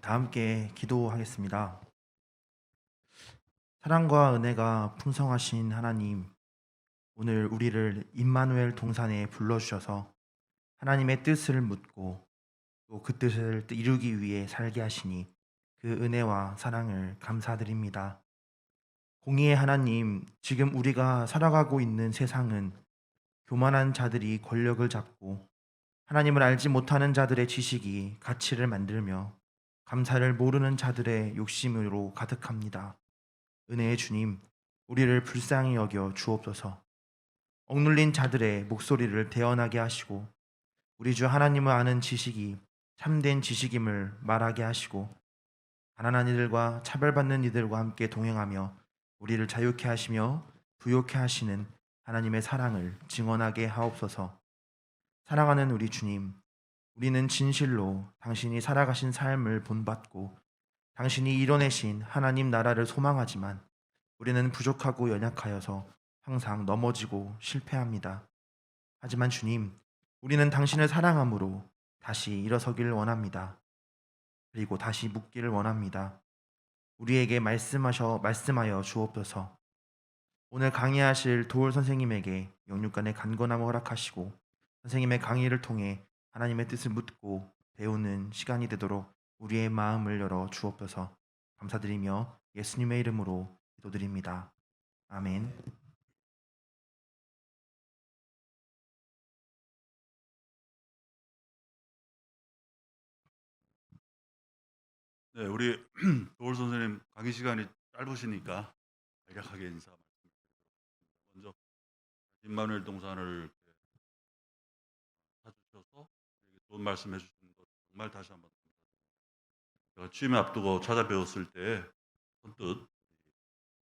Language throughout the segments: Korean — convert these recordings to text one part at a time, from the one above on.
다 함께 기도하겠습니다. 사랑과 은혜가 풍성하신 하나님, 오늘 우리를 임마누엘 동산에 불러주셔서 하나님의 뜻을 묻고 또 그 뜻을 이루기 위해 살게 하시니 그 은혜와 사랑을 감사드립니다. 공의의 하나님, 지금 우리가 살아가고 있는 세상은 교만한 자들이 권력을 잡고 하나님을 알지 못하는 자들의 지식이 가치를 만들며 감사를 모르는 자들의 욕심으로 가득합니다. 은혜의 주님, 우리를 불쌍히 여겨 주옵소서. 억눌린 자들의 목소리를 대언하게 하시고 우리 주 하나님을 아는 지식이 참된 지식임을 말하게 하시고 가난한 이들과 차별받는 이들과 함께 동행하며 우리를 자유케 하시며 부요케 하시는 하나님의 사랑을 증언하게 하옵소서. 사랑하는 우리 주님, 우리는 진실로 당신이 살아가신 삶을 본받고 당신이 이뤄내신 하나님 나라를 소망하지만 우리는 부족하고 연약하여서 항상 넘어지고 실패합니다. 하지만 주님, 우리는 당신을 사랑함으로 다시 일어서기를 원합니다. 그리고 다시 묻기를 원합니다. 우리에게 말씀하여 주옵소서. 오늘 강의하실 도울 선생님에게 영육간의 간건함을 허락하시고 선생님의 강의를 통해 하나님의 뜻을 묻고 배우는 시간이 되도록 우리의 마음을 열어 주옵소서. 감사드리며 예수님의 이름으로 기도드립니다. 아멘. 네, 우리 도울 선생님 강의 시간이 짧으시니까 간략하게 인사 말씀드리도록 하겠습니다. 먼저 임마누엘 동산을 찾으셔서 우리에게 좋은 말씀 해주신 것 정말 다시 한번 감사드립니다. 제가 취임 앞두고 찾아뵈었을 때 선뜻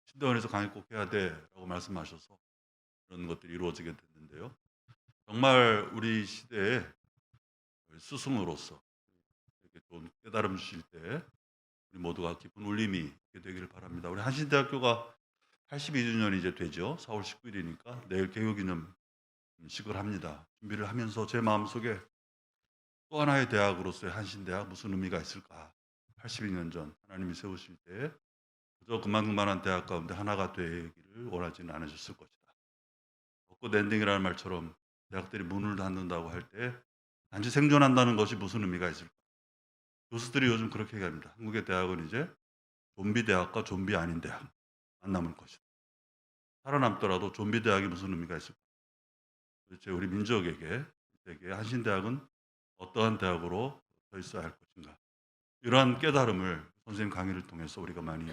신대원에서 강의 꼭 해야 돼라고 말씀하셔서 그런 것들이 이루어지게 됐는데요. 정말 우리 시대의 스승으로서 이렇게 좋은 깨달음 주실 때 우리 모두가 깊은 울림이 있게 되기를 바랍니다. 우리 한신대학교가 82주년이 이제 되죠. 4월 19일이니까 내일 개교기념식을 합니다. 준비를 하면서 제 마음속에 또 하나의 대학으로서의 한신대학 무슨 의미가 있을까? 82년 전 하나님이 세우실 때 그저 그만한 대학 가운데 하나가 되기를 원하지는 않으셨을 것이다. 벚꽃 엔딩이라는 말처럼 대학들이 문을 닫는다고 할 때 단지 생존한다는 것이 무슨 의미가 있을까? 교수들이 요즘 그렇게 얘기합니다. 한국의 대학은 이제 좀비 대학과 좀비 아닌 대학만 남을 것이다. 살아남더라도 좀비 대학이 무슨 의미가 있을까? 도대체 우리 민족에게 세계 한신대학은 어떠한 대학으로 서 있어야 할 것인가? 이러한 깨달음을 선생님 강의를 통해서 우리가 많이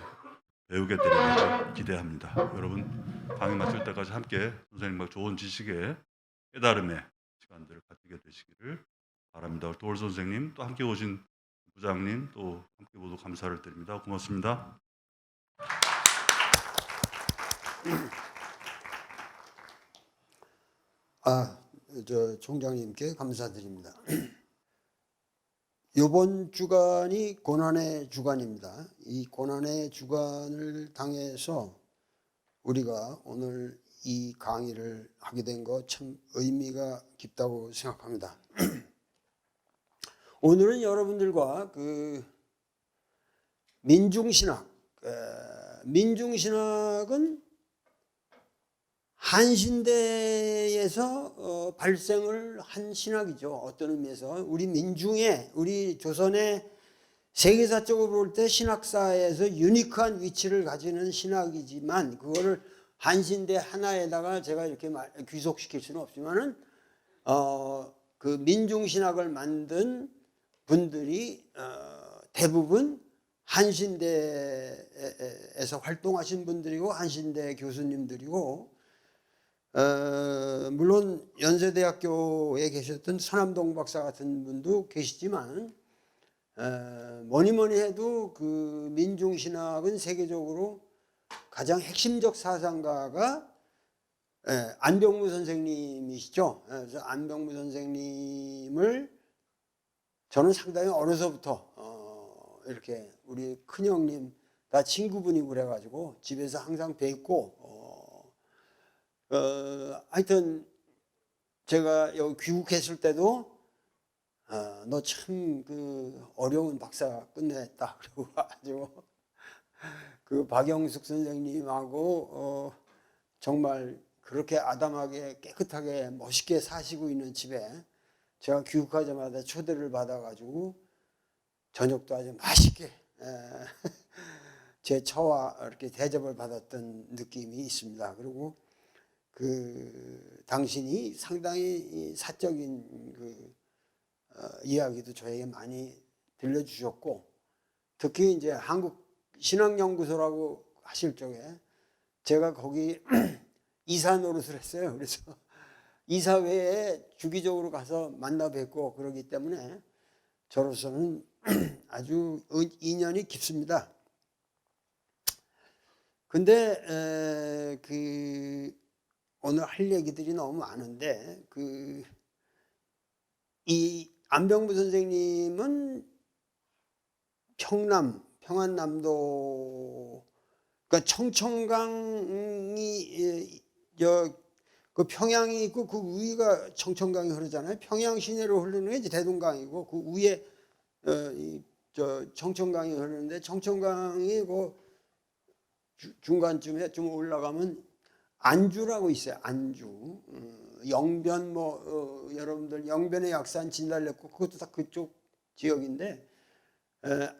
배우게 되리라고 기대합니다. 여러분 강의 마칠 때까지 함께 선생님과 좋은 지식의 깨달음의 시간들을 가지게 되시기를 바랍니다. 도울 선생님 또 함께 오신 부장님 또 함께 모두 감사를 드립니다. 고맙습니다. 총장님께 감사드립니다. 이번 주간이 고난의 주간입니다. 이 고난의 주간을 당해서 우리가 오늘 이 강의를 하게 된 것 참 의미가 깊다고 생각합니다. 오늘은 여러분들과 민중신학은 한신대에서 발생을 한 신학이죠. 어떤 의미에서 우리 조선의 세계사적으로 볼 때 신학사에서 유니크한 위치를 가지는 신학이지만 그거를 한신대 하나에다가 제가 이렇게 귀속시킬 수는 없지만은 그 민중신학을 만든 분들이 대부분 한신대에서 활동하신 분들이고 한신대 교수님들이고 물론 연세대학교에 계셨던 서남동 박사 같은 분도 계시지만 뭐니 해도 그 민중신학은 세계적으로 가장 핵심적 사상가가 안병무 선생님이시죠. 그래서 안병무 선생님을 저는 상당히 어려서부터 이렇게 우리 큰형님 다 친구분이고 그래가지고 집에서 항상 뵙고 하여튼 제가 여기 귀국했을 때도 너 참 그 어려운 박사 끝냈다. 그리고 아주 그 박영숙 선생님하고 정말 그렇게 아담하게 깨끗하게 멋있게 사시고 있는 집에 제가 귀국하자마자 초대를 받아가지고 저녁도 아주 맛있게 제 처와 이렇게 대접을 받았던 느낌이 있습니다. 그리고 그 당신이 상당히 사적인 그 이야기도 저에게 많이 들려주셨고, 특히 이제 한국 신학연구소라고 하실 적에 제가 거기 이사 노릇을 했어요. 그래서 이사회에 주기적으로 가서 만나 뵙고 그러기 때문에 저로서는 아주 인연이 깊습니다. 근데 그 오늘 할 얘기들이 너무 많은데 이 안병무 선생님은 평안남도, 그러니까 청천강이 그 평양이 있고 그 위가 청천강이 흐르잖아요. 평양 시내로 흐르는 게 이제 대동강이고 그 위에 청천강이 흐르는데, 청천강이 그 중간쯤에 좀 올라가면 안주라고 있어요. 안주. 영변 여러분들 영변의 약산 진달래꽃 그것도 다 그쪽 지역인데,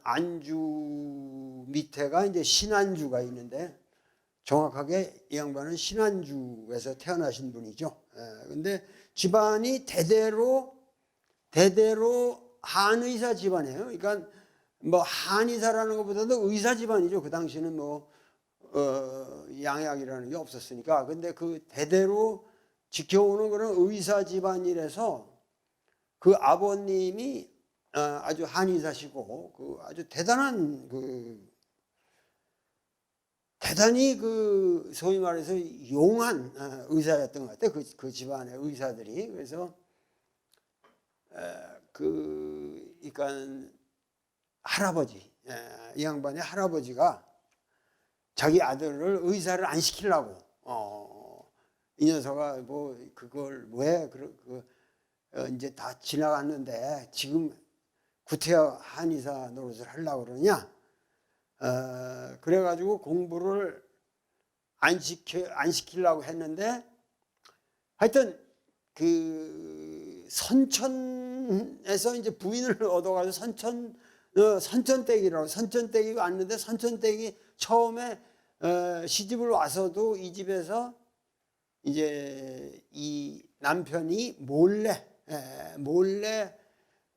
안주 밑에가 이제 신안주가 있는데, 정확하게 이 양반은 신안주에서 태어나신 분이죠. 근데 집안이 대대로 한의사 집안이에요. 그러니까 뭐 한의사라는 것보다도 의사 집안이죠. 그 당시는 뭐 양약이라는 게 없었으니까. 근데 그 대대로 지켜오는 그런 의사 집안이라서 그 아버님이 아주 한의사시고 그 아주 대단히 그 소위 말해서 용한 의사였던 것 같아요. 그 집안의 의사들이. 그래서 그러니까 할아버지, 이 양반의 할아버지가 자기 아들을 의사를 안 시키려고 이 녀석아 뭐 그걸 왜 이제 다 지나갔는데 지금 구태여 한의사 노릇을 하려고 그러냐? 그래가지고 공부를 안 시키려고 했는데, 하여튼 그 선천에서 이제 부인을 얻어가지고 선천댁이라고, 선천댁이 왔는데, 선천댁이 처음에 시집을 와서도 이 집에서 이제 이 남편이 몰래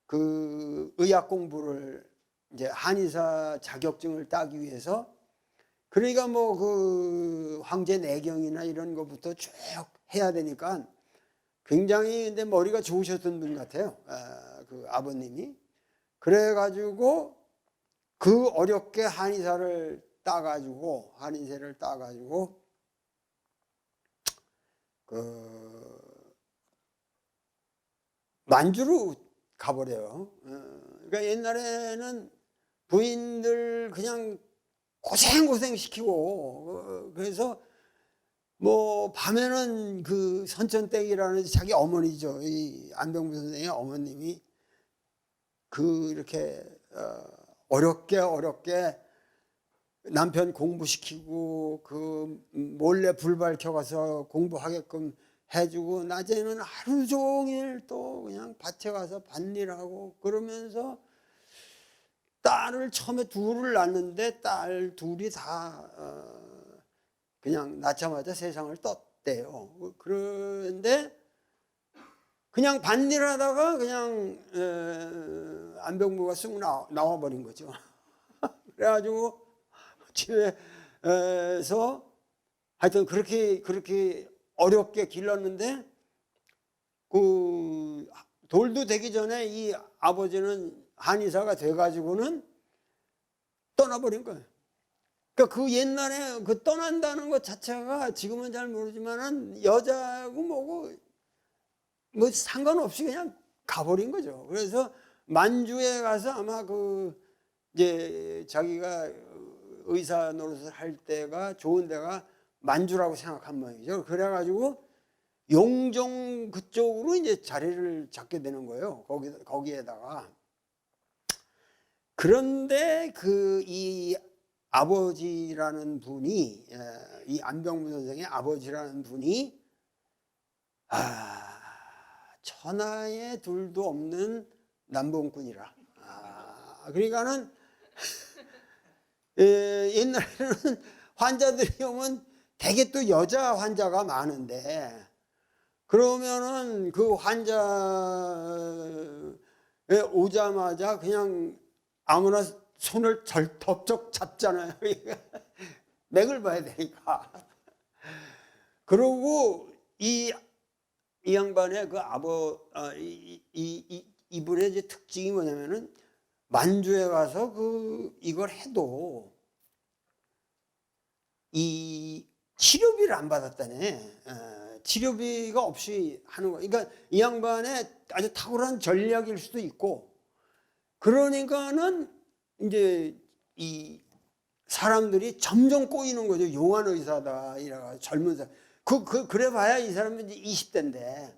그 의학 공부를 이제 한의사 자격증을 따기 위해서, 그러니까 뭐 그 황제 내경이나 이런 것부터 쭉 해야 되니까 굉장히 근데 머리가 좋으셨던 분 같아요. 그 아버님이. 그래가지고 그 어렵게 한의사를 따가지고 그 만주로 가버려요. 그러니까 옛날에는 부인들 그냥 고생 시키고, 그래서 뭐 밤에는 그 선천댁이라는 자기 어머니죠. 이 안병무 선생의 어머님이 이렇게 어렵게 남편 공부시키고 그 몰래 불 밝혀가서 공부하게끔 해주고, 낮에는 하루 종일 또 그냥 밭에 가서 밭일하고 그러면서 딸을 처음에 둘을 낳는데 딸 둘이 다 그냥 낳자마자 세상을 떴대요. 그런데 그냥 밭일하다가 그냥 안병무가 쑥 나와버린 거죠. 그래가지고 집에서 하여튼 그렇게 어렵게 길렀는데, 그 돌도 되기 전에 이 아버지는 한의사가 돼가지고는 떠나버린 거예요. 그러니까 그 옛날에 그 떠난다는 것 자체가 지금은 잘 모르지만은 여자고 뭐고 뭐 상관없이 그냥 가버린 거죠. 그래서 만주에 가서 아마 이제 자기가 의사 노릇을 할 때가 좋은 데가 만주라고 생각한 모양이죠. 그래가지고 용종 그쪽으로 이제 자리를 잡게 되는 거예요. 거기에다가. 그런데 이 아버지라는 분이, 이 안병무 선생의 아버지라는 분이 천하에 둘도 없는 남봉꾼이라. 그러니까는 옛날에는 환자들이 오면 대개 또 여자 환자가 많은데, 그러면은 그 환자에 오자마자 그냥 아무나 손을 덜쩍 잡잖아요. 맥을 봐야 되니까. 그러고 이 양반의 그 이분의 이제 특징이 뭐냐면은, 만주에 가서 이걸 해도 이 치료비를 안 받았다네. 치료비가 없이 하는 거. 그러니까 이 양반의 아주 탁월한 전략일 수도 있고, 그러니까는 이제 이 사람들이 점점 꼬이는 거죠. 용한 의사다 이래가 젊은 사람. 그래 봐야 이 사람은 이제 20대인데.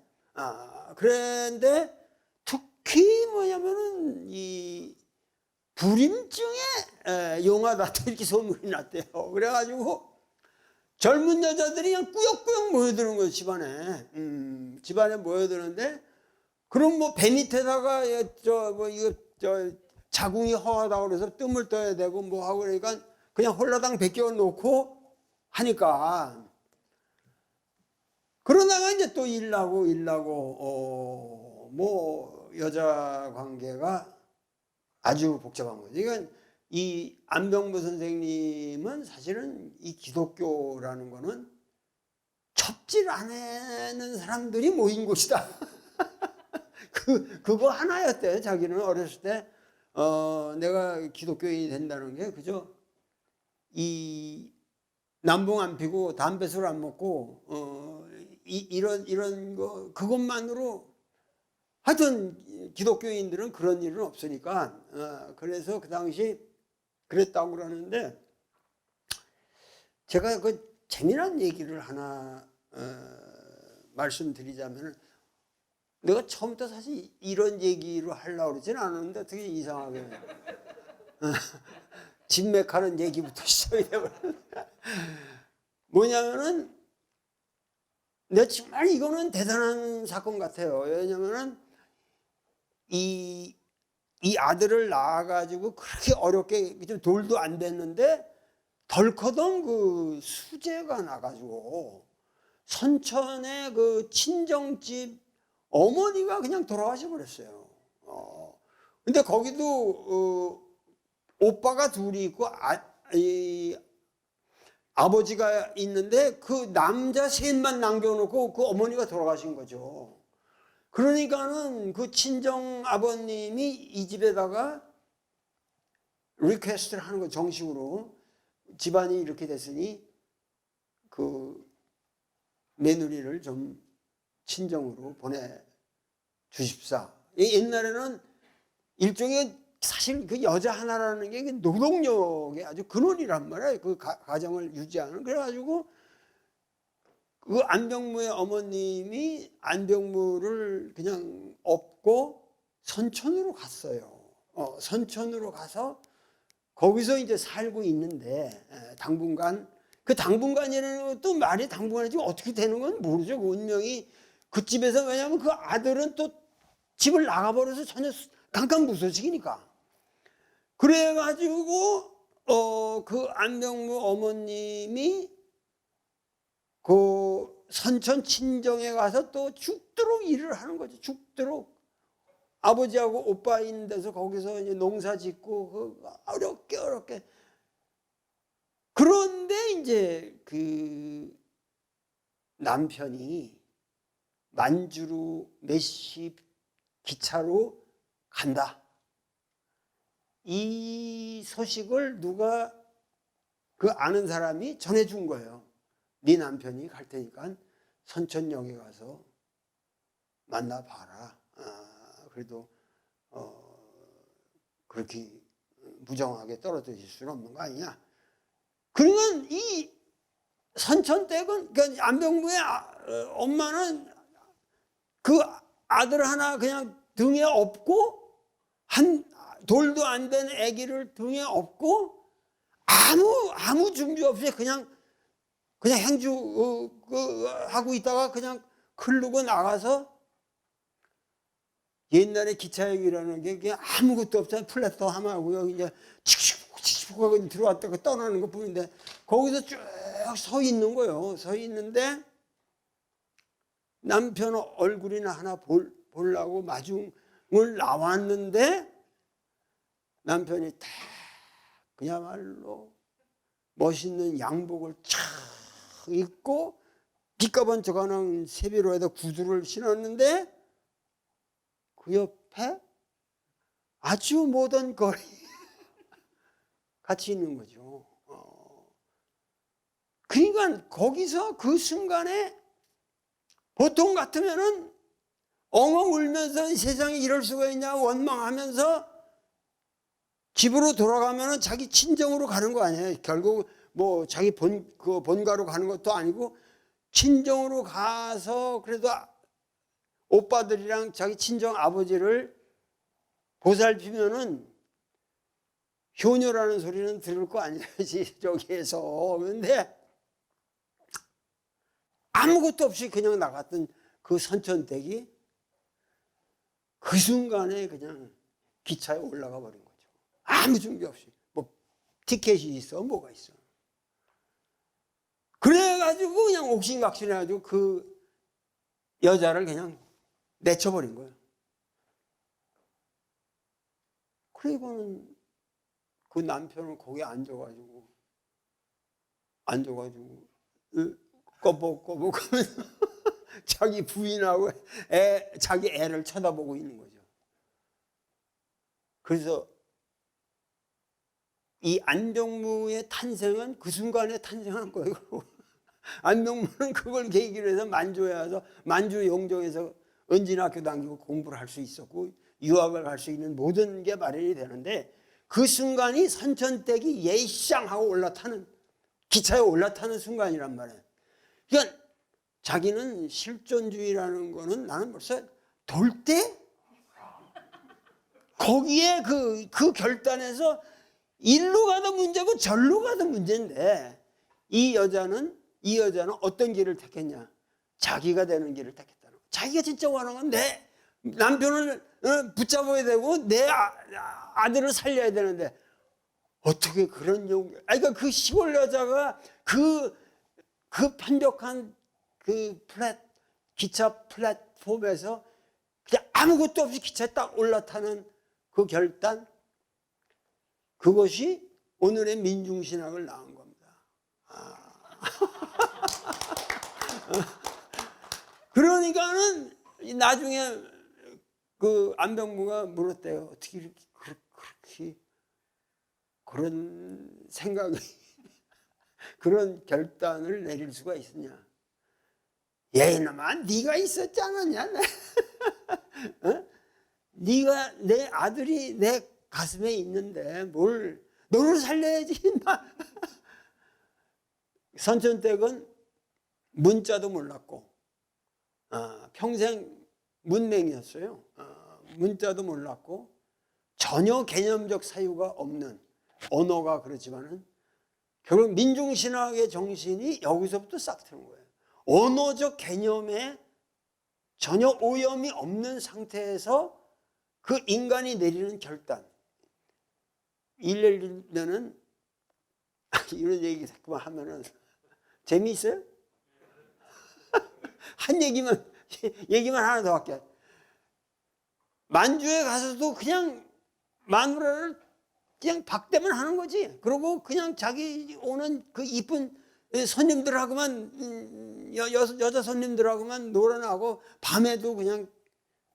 그런데 특히 뭐냐면은 이 불임증에 용하다 이렇게 소문이 났대요. 그래가지고 젊은 여자들이 그냥 꾸역꾸역 모여드는 거예요, 집안에. 집안에 모여드는데, 그럼 뭐 배 밑에다가 자궁이 허하다고 그래서 뜸을 떠야 되고 뭐 하고 그러니까 그냥 홀라당 베껴 놓고 하니까, 그러다가 이제 또 일나고 뭐 여자 관계가 아주 복잡한 거죠. 그러니까 이 안병무 선생님은 사실은 이 기독교라는 거는 첩질 안 하는 사람들이 모인 곳이다. 그거 하나였대요. 자기는 어렸을 때 내가 기독교인이 된다는 게 그저 이 남봉 안 피고 담배 술 안 먹고 이런 거 그것만으로, 하여튼 기독교인들은 그런 일은 없으니까 그래서 그 당시 그랬다고 그러는데, 제가 그 재미난 얘기를 하나 말씀드리자면, 내가 처음부터 사실 이런 얘기로 하려고 그러지는 않았는데 어떻게 이상하게 진맥하는 얘기부터 시작이 되버렸네. 뭐냐면은, 내가 정말 이거는 대단한 사건 같아요. 왜냐면은 이 아들을 낳아가지고 그렇게 어렵게 좀 돌도 안 됐는데 덜커덩 그 수재가 나가지고 선천의 그 친정집 어머니가 그냥 돌아가셔 버렸어요. 근데 거기도 오빠가 둘이 있고 아버지가 있는데 그 남자 셋만 남겨놓고 그 어머니가 돌아가신 거죠. 그러니까는 그 친정 아버님이 이 집에다가 리퀘스트를 하는 거, 정식으로 집안이 이렇게 됐으니 그 며느리를 좀 친정으로 보내 주십사. 옛날에는 일종의 사실 그 여자 하나라는 게 노동력의 아주 근원이란 말이에요. 그 가정을 유지하는. 그래가지고 그 안병무의 어머님이 안병무를 그냥 업고 선천으로 갔어요. 선천으로 가서 거기서 이제 살고 있는데, 당분간, 그 당분간이라는 것도 말이 당분간이지 어떻게 되는 건 모르죠. 그 운명이 그 집에서. 왜냐하면 그 아들은 또 집을 나가버려서 전혀 깜깜무소식이니까. 그래가지고 그 안병무 어머님이 그 선천 친정에 가서 또 죽도록 일을 하는 거죠. 죽도록. 아버지하고 오빠 있는 데서 거기서 이제 농사 짓고 그 어렵게. 그런데 이제 그 남편이 만주로 몇시 기차로 간다. 이 소식을 누가 그 아는 사람이 전해준 거예요. 네 남편이 갈 테니까 선천역에 가서 만나봐라. 그래도 그렇게 무정하게 떨어뜨릴 수는 없는 거 아니냐. 그러면 이 선천댁은 그러니까 안병무의 엄마는 그 아들 하나 그냥 등에 업고 한 돌도 안 된 아기를 등에 업고 아무 준비 없이 그냥 행주 하고 있다가 그냥 흐르고 나가서 옛날에 기차역이라는 게 그냥 아무것도 없잖아요. 플랫폼하고 여기 이제 칙칙칙칙 하고 들어왔다가 떠나는 것 뿐인데 거기서 쭉 서 있는 거예요. 서 있는데 남편 얼굴이나 하나 보려고 마중을 나왔는데 남편이 딱 그야말로 멋있는 양복을 촥 입고 삐까번쩍하는 세비로에다 구두를 신었는데 그 옆에 아주 모던 거리 같이 있는 거죠. 그러니까 거기서 그 순간에 보통 같으면은 엉엉 울면서 세상에 이럴 수가 있냐 원망하면서 집으로 돌아가면은 자기 친정으로 가는 거 아니에요. 결국 뭐 자기 본가로 가는 것도 아니고 친정으로 가서 그래도 오빠들이랑 자기 친정 아버지를 보살피면은 효녀라는 소리는 들을 거 아니지 저기에서. 그런데 아무것도 없이 그냥 나갔던 그 선천댁이 그 순간에 그냥 기차에 올라가 버린 거죠. 아무 준비 없이. 뭐 티켓이 있어 뭐가 있어. 그래가지고 그냥 옥신각신해가지고 그 여자를 그냥 내쳐버린 거예요. 그리고는 그 남편은 거기 앉아가지고 꺼벅꺼벅 하면서 자기 부인하고 자기 애를 쳐다보고 있는 거죠. 그래서 이 안병무의 탄생은 그 순간에 탄생한 거예요. 안병무는 그걸 계기로 해서 만주에 와서 만주 영종에서 은진학교 다니고 공부를 할 수 있었고 유학을 갈 수 있는 모든 게 마련이 되는데 그 순간이 선천댁이 예쌍하고 올라타는 기차에 올라타는 순간이란 말이에요. 그러니까 자기는 실존주의라는 거는 나는 벌써 돌 때 거기에 그 결단에서 일로 가도 문제고 절로 가도 문제인데 이 여자는 어떤 길을 택했냐? 자기가 되는 길을 택했다는 거. 자기가 진짜 원하는 건 내 남편을 붙잡아야 되고 내 아들을 살려야 되는데 어떻게 그런 용기? 그러니까 그 시골 여자가 그 편벽한 기차 플랫폼에서 그냥 아무것도 없이 기차에 딱 올라타는 그 결단, 그것이 오늘의 민중신학을 낳은 겁니다. 그러니까는 나중에 그 안병무가 물었대요. 어떻게 그렇게 그런 생각이 그런 결단을 내릴 수가 있었냐? 얘놈아, 네가 있었지 않았냐? 어? 네가 내 아들이 내 가슴에 있는데 뭘 너를 살려야지. 선천댁은 문자도 몰랐고 평생 문맹이었어요. 문자도 몰랐고 전혀 개념적 사유가 없는 언어가 그렇지만은 결국 민중신학의 정신이 여기서부터 싹 트는 거예요. 언어적 개념에 전혀 오염이 없는 상태에서 그 인간이 내리는 결단. 일례면은 이런 얘기 자꾸만 하면은 재미있어요? 한 얘기만 하나 더 할게요. 만주에 가서도 그냥 마누라를 그냥 박대만 하는 거지. 그리고 그냥 자기 오는 그 이쁜 손님들하고만 여자 손님들하고만 놀아나고 밤에도 그냥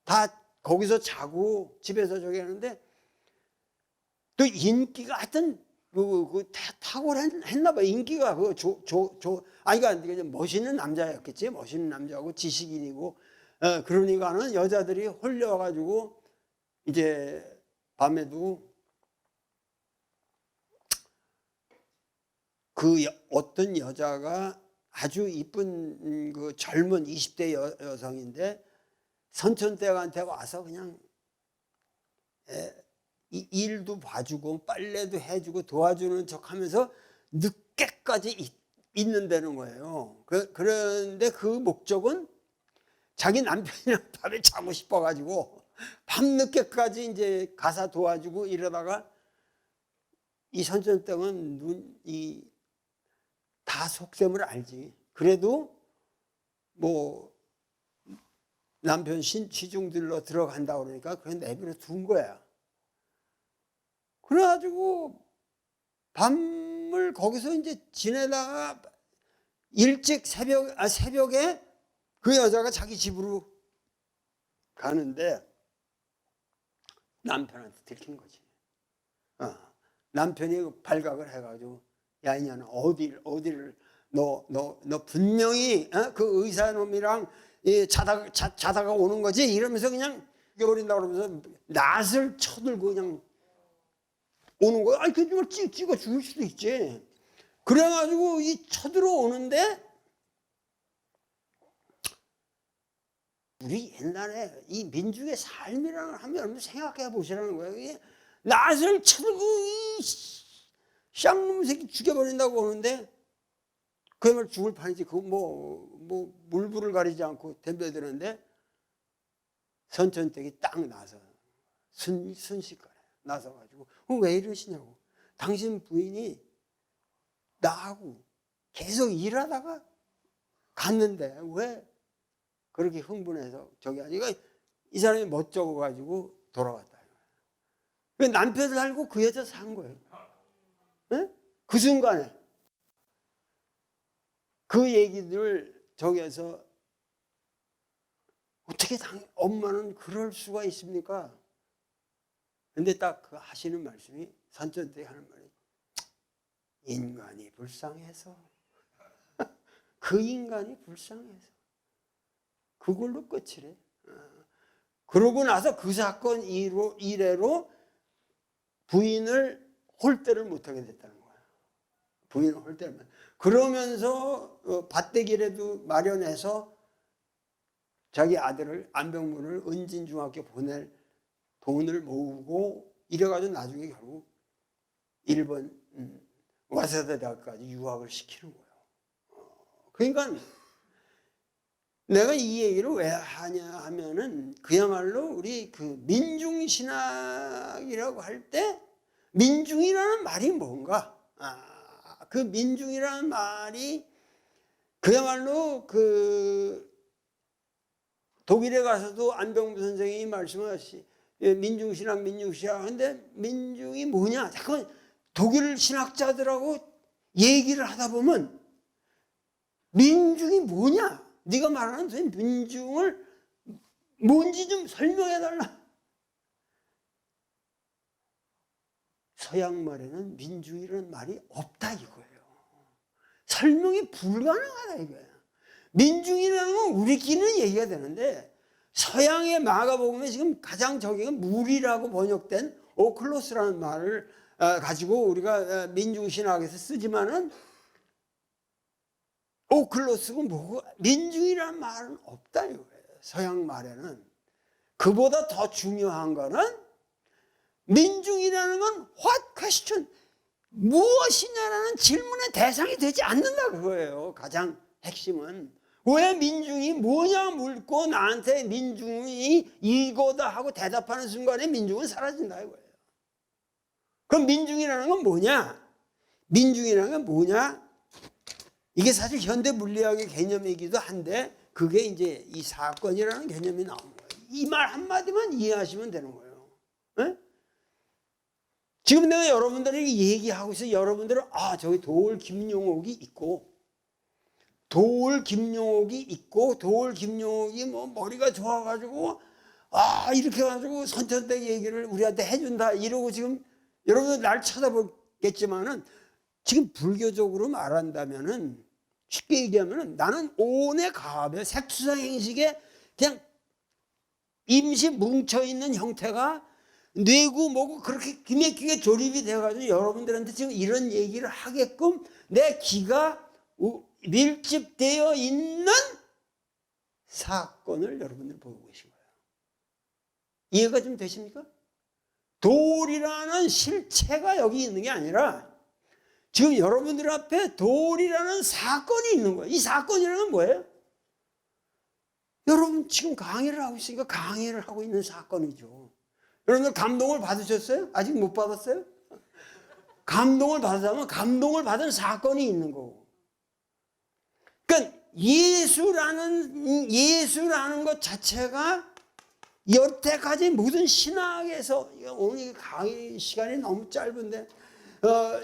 다 거기서 자고 집에서 저기 하는데 또 인기가 하여튼 탁월했나 봐. 인기가 그러니까 멋있는 남자였겠지. 멋있는 남자고 지식인이고 그러니까는 여자들이 홀려가지고 이제 밤에도 어떤 여자가 아주 이쁜 그 젊은 20대 여성인데 선천댁한테 와서 그냥 이 일도 봐주고 빨래도 해주고 도와주는 척하면서 늦게까지 있는다는 거예요. 그런데 그 목적은 자기 남편이랑 밤에 자고 싶어가지고 밤늦게까지 이제 가서 도와주고 이러다가 이 선천댁은 눈이 다 속셈을 알지. 그래도 뭐 남편 시중들로 들어간다 그러니까 그냥 내버려 둔 거야. 그래가지고 밤을 거기서 이제 지내다가 일찍 새벽에 그 여자가 자기 집으로 가는데 남편한테 들킨 거지. 남편이 발각을 해가지고 야 이년아 어디를 너 분명히 그 의사놈이랑 자다가 오는 거지 이러면서 그냥 죽여버린다 그러면서 낫을 쳐들고 그냥 오는 거야. 아니 그 정말 찍어 죽일 수도 있지. 그래가지고 이 쳐들어 오는데 우리 옛날에 이 민중의 삶이라는 걸 한번 생각해 보시라는 거예요. 이게 낫을 쳐들고 이 쌍놈 새끼 죽여버린다고 오는데 그야말로 죽을 판이지. 그 뭐 물불을 가리지 않고 덤벼드는데 선천댁이 딱 나서 순식간에 나서가지고 왜 이러시냐고. 당신 부인이 나하고 계속 일하다가 갔는데 왜 그렇게 흥분해서 저기 하니까 이 사람이 멋쩍어가지고 돌아왔다. 남편을 알고 그 여자 산 거예요. 네? 그 순간에 그 얘기들 저기에서 어떻게 엄마는 그럴 수가 있습니까? 근데 딱 그 하시는 말씀이 선천댁 하는 말이 인간이 불쌍해서 그 인간이 불쌍해서 그걸로 끝이래. 그러고 나서 그 사건 이래로 부인을 홀대를 못하게 됐다는 거야. 부인을 홀대를. 그러면서 밭대기라도 마련해서 자기 아들을 안병문을 은진중학교 보낼 돈을 모으고 이래가지고 나중에 결국 일본 와세다 대학까지 유학을 시키는 거예요. 그러니까 내가 이 얘기를 왜 하냐 하면은 그야말로 우리 그 민중신학이라고 할 때 민중이라는 말이 뭔가? 그 민중이라는 말이 그야말로 그 독일에 가서도 안병무 선생님이 말씀하시 민중신학 근데 민중이 뭐냐? 잠깐 독일 신학자들하고 얘기를 하다 보면 민중이 뭐냐? 네가 말하는 민중을 뭔지 좀 설명해 달라. 서양 말에는 민중이라는 말이 없다 이거예요. 설명이 불가능하다 이거예요. 민중이라는 건 우리끼리는 얘기가 되는데 서양의 마가복음에 지금 가장 적용은 물이라고 번역된 오클로스라는 말을 가지고 우리가 민중신학에서 쓰지만은 오클로스고 뭐고 민중이라는 말은 없다 이거예요. 서양 말에는. 그보다 더 중요한 거는 민중이라는 건 what question 무엇이냐라는 질문의 대상이 되지 않는다 그거예요. 가장 핵심은 왜 민중이 뭐냐 묻고 나한테 민중이 이거다 하고 대답하는 순간에 민중은 사라진다 이거예요. 그럼 민중이라는 건 뭐냐? 민중이라는 건 뭐냐? 이게 사실 현대 물리학의 개념이기도 한데 그게 이제 이 사건이라는 개념이 나오는 거예요. 이 말 한마디만 이해하시면 되는 거예요. 네? 지금 내가 여러분들에게 얘기하고 있어요. 여러분들은 저기 도올 김용옥이 있고 도올 김용옥이 뭐 머리가 좋아가지고 이렇게 해가지고 선천댁 얘기를 우리한테 해준다 이러고 지금 여러분들 날 쳐다보겠지만은 지금 불교적으로 말한다면은 쉽게 얘기하면은 나는 온의 가압의 색수상 행식에 그냥 임시 뭉쳐있는 형태가 뇌고 뭐고 그렇게 기맥히게 조립이 돼가지고 여러분들한테 지금 이런 얘기를 하게끔 내 기가 밀집되어 있는 사건을 여러분들 보고 계신 거예요. 이해가 좀 되십니까? 돌이라는 실체가 여기 있는 게 아니라 지금 여러분들 앞에 돌이라는 사건이 있는 거예요. 이 사건이라는 건 뭐예요? 여러분 지금 강의를 하고 있으니까 강의를 하고 있는 사건이죠. 여러분들 감동을 받으셨어요? 아직 못 받았어요? 감동을 받았다면 감동을 받은 사건이 있는 거고. 그러니까 예수라는 것 자체가 여태까지 모든 신학에서, 오늘 강의 시간이 너무 짧은데,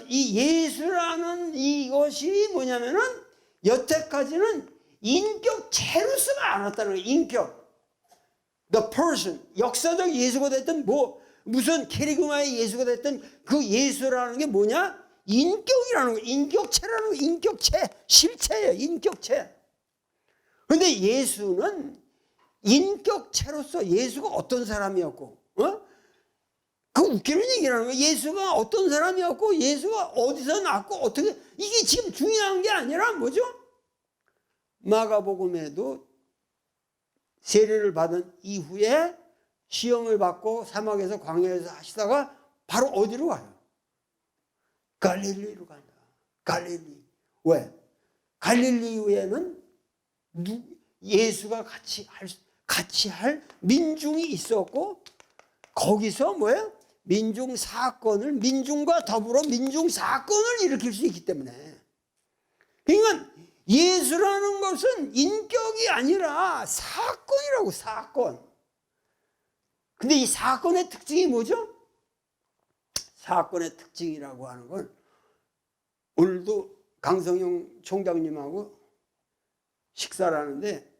이 예수라는 이것이 뭐냐면은 여태까지는 인격체로서가 않았다는 거예요. 인격. The person. 역사적 예수가 됐든 무슨 캐리그마의 예수가 됐든 그 예수라는 게 뭐냐? 인격이라는 거예요. 인격체라는 거예요. 인격체. 실체예요. 인격체. 그런데 예수는 인격체로서 예수가 어떤 사람이었고, 그 웃기는 얘기라는 거예요. 예수가 어떤 사람이었고, 예수가 어디서 났고, 어떻게, 이게 지금 중요한 게 아니라 뭐죠? 마가복음에도 세례를 받은 이후에 시험을 받고 사막에서 광야에서 하시다가 바로 어디로 가요? 갈릴리로 간다. 갈릴리. 왜? 갈릴리에는 예수가 같이 할 민중이 있었고, 거기서 뭐예요? 민중과 더불어 민중 사건을 일으킬 수 있기 때문에. 그러니까 예수라는 것은 인격이 아니라 사건이라고, 사건. 근데 이 사건의 특징이 뭐죠? 사건의 특징이라고 하는 걸 오늘도 강성용 총장님하고 식사를 하는데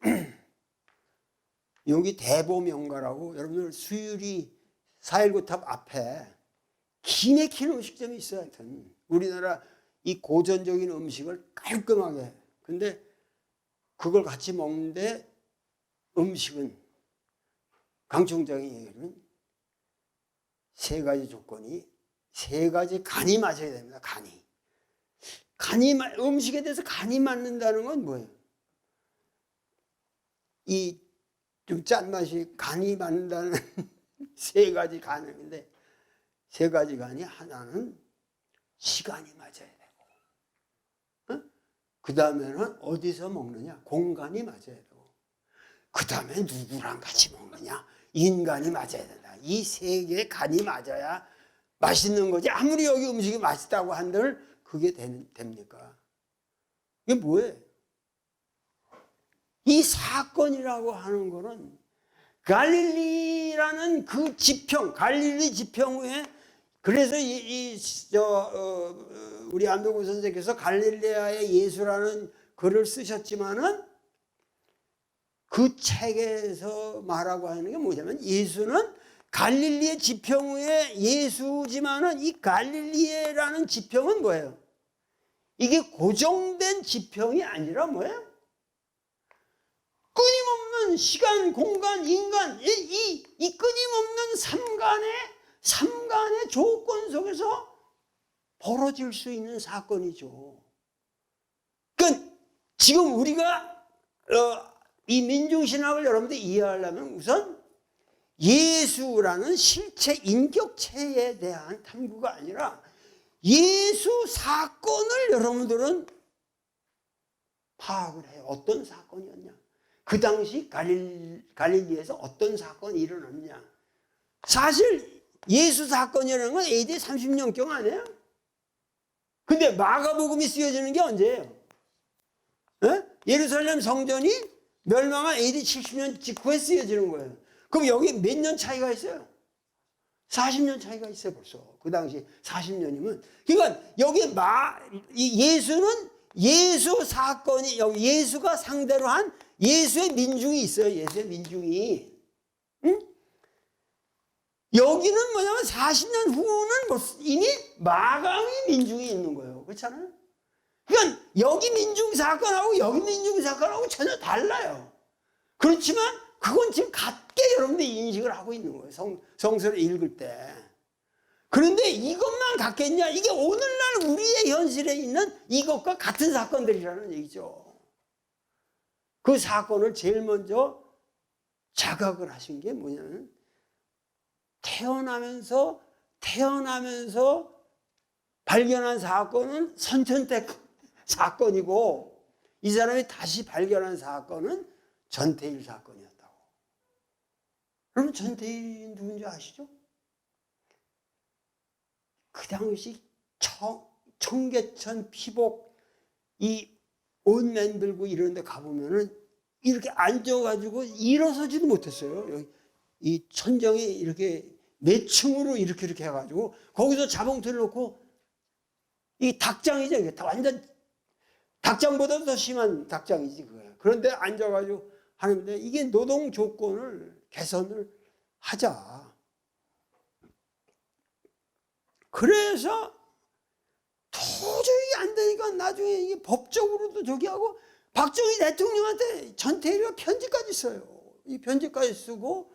여기 대보명가라고 여러분들 수유리 419탑 앞에 기내키는 음식점이 있어요. 하여튼 우리나라 이 고전적인 음식을 깔끔하게. 근데 그걸 같이 먹는데 음식은 강 총장이 얘기하는 세 가지 조건이, 세 가지 간이 맞아야 됩니다. 음식에 대해서 간이 맞는다는 건 뭐예요? 이 좀 짠맛이 간이 맞는다는 세 가지 간인데, 세 가지 간이 하나는 시간이 맞아야 되고, 그 다음에는 어디서 먹느냐, 공간이 맞아야 되고, 그 다음에 누구랑 같이 먹느냐, 인간이 맞아야 된다. 이 세 개의 간이 맞아야 맛있는 거지. 아무리 여기 음식이 맛있다고 한들 그게 됩니까? 이게 뭐예요? 이 사건이라고 하는 거는 갈릴리라는 그 지평, 갈릴리 지평 후에, 그래서 우리 안동구 선생께서 갈릴레아의 예수라는 글을 쓰셨지만은 그 책에서 말하고 하는 게 뭐냐면, 예수는 갈릴리의 지평 후에 예수지만은 이 갈릴리라는 지평은 뭐예요? 이게 고정된 지평이 아니라 뭐예요? 끊임없는 시간, 공간, 인간, 이 끊임없는 삼간의 조건 속에서 벌어질 수 있는 사건이죠. 그러니까 지금 우리가 이 민중신학을 여러분들 이해하려면 우선 예수라는 실체, 인격체에 대한 탐구가 아니라 예수 사건을 여러분들은 파악을 해요. 어떤 사건이었냐? 그 당시 갈릴리에서 어떤 사건이 일어났냐? 사실 예수 사건이라는 건 AD 30년경 아니에요? 근데 마가복음이 쓰여지는 게 언제예요? 예루살렘 성전이 멸망한 AD 70년 직후에 쓰여지는 거예요. 그럼 여기 몇 년 차이가 있어요? 40년 차이가 있어요, 벌써. 그 당시 40년이면. 그러니까 여기 예수는 예수 사건이, 여기 예수가 상대로 한 예수의 민중이 있어요. 예수의 민중이. 응? 여기는 뭐냐면 40년 후는 이미 마강의 민중이 있는 거예요. 그렇잖아요? 그러니까 여기 민중 사건하고 여기 민중 사건하고 전혀 달라요. 그렇지만 그건 지금 같게 여러분들이 인식을 하고 있는 거예요. 성서를 읽을 때. 그런데 이것만 같겠냐? 이게 오늘날 우리의 현실에 있는 이것과 같은 사건들이라는 얘기죠. 그 사건을 제일 먼저 자각을 하신 게 뭐냐면 태어나면서 발견한 사건은 선천적 사건이고 이 사람이 다시 발견한 사건은 전태일 사건이었다고. 그러면 전태일이 누군지 아시죠? 그 당시 청계천 피복 이 옷맨 들고 이런 데 가보면은 이렇게 앉아가지고 일어서지도 못했어요. 여기 이 천정이 이렇게 몇 층으로 이렇게 해가지고 거기서 자봉틀을 놓고 이 닭장이죠. 이게 완전 닭장보다 더 심한 닭장이지 그거야. 그런데 앉아가지고 하는데 이게 노동 조건을 개선을 하자. 그래서 도저히 안 되니까 나중에 이게 법적으로도 저기 하고 박정희 대통령한테 전태일이가 편지까지 써요. 이 편지까지 쓰고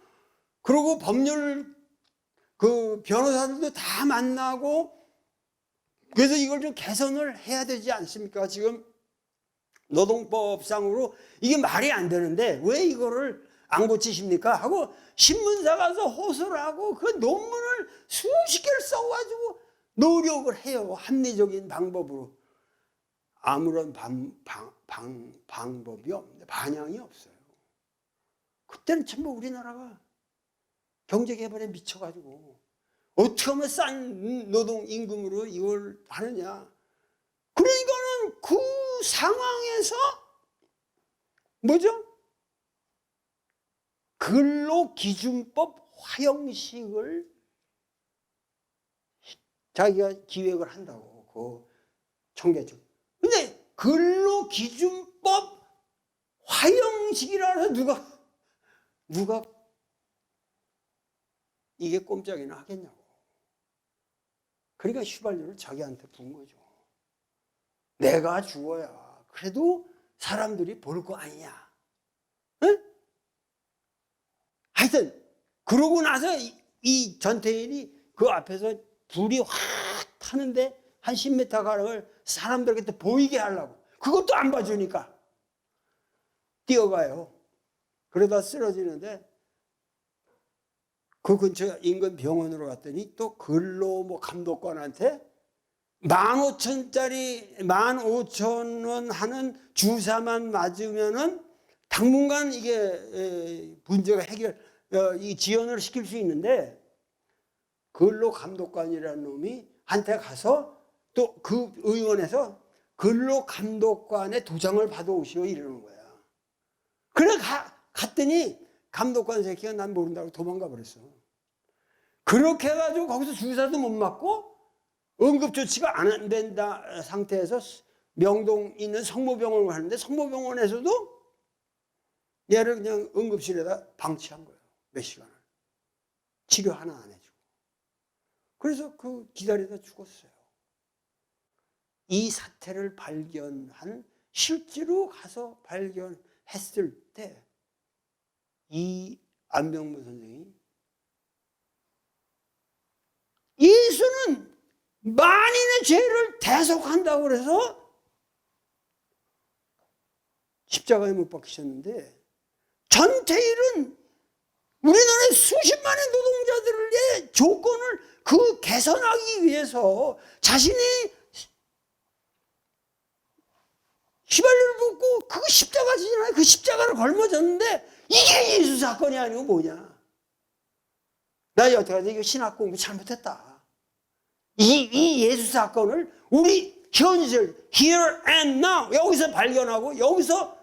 그리고 법률 그 변호사들도 다 만나고 그래서 이걸 좀 개선을 해야 되지 않습니까? 지금 노동법상으로 이게 말이 안 되는데 왜 이거를 안 고치십니까? 하고 신문사 가서 호소를 하고 그 논문을 수십 개를 써가지고 노력을 해요. 합리적인 방법으로. 아무런 방법이 없는데 반향이 없어요. 그때는 전부 우리나라가 경제개발에 미쳐가지고 어떻게 하면 싼 노동임금으로 이걸 하느냐. 그러니까는 그 상황에서 뭐죠? 근로기준법 화형식을 자기가 기획을 한다고. 그 청계천. 근데 근로기준법 화형식이라 해서 누가 이게 꼼짝이나 하겠냐고. 그러니까 휘발유를 자기한테 부은 거죠. 내가 죽어야 그래도 사람들이 볼 거 아니냐. 응? 하여튼 그러고 나서 이 전태일이 그 앞에서 불이 확 타는데 한 10m 가량을 사람들에게 또 보이게 하려고. 그것도 안 봐주니까 뛰어가요. 그러다 쓰러지는데 그 근처 인근 병원으로 갔더니 또 근로 뭐 감독관한테 15,000원 하는 주사만 맞으면은 당분간 이게 문제가 이 지연을 시킬 수 있는데 근로 감독관이라는 놈이 한테 가서 또 그 의원에서 근로 감독관의 도장을 받아오시오 이러는 거야. 그래 갔더니 감독관 새끼가 난 모른다고 도망가 버렸어. 그렇게 해가지고 거기서 주사도 못 맞고 응급조치가 안 된다 상태에서 명동 있는 성모병원을 가는데 성모병원에서도 얘를 그냥 응급실에다 방치한 거예요. 몇 시간을. 치료 하나 안 해주고. 그래서 그 기다리다 죽었어요. 이 사태를 발견한 실제로 가서 발견했을 때 이 안병무 선생이 예수는 만인의 죄를 대속한다고 그래서 십자가에 못 박히셨는데 전태일은 우리나라의 수십만의 노동자들의 조건을 그 개선하기 위해서 자신이 휘발유를 붓고 그 십자가지잖아요. 그 십자가를 걸머졌는데 이게 예수 사건이 아니고 뭐냐. 나 여태까지 이거 신학 공부 잘못했다. 이 예수 사건을 우리 현실 here and now 여기서 발견하고 여기서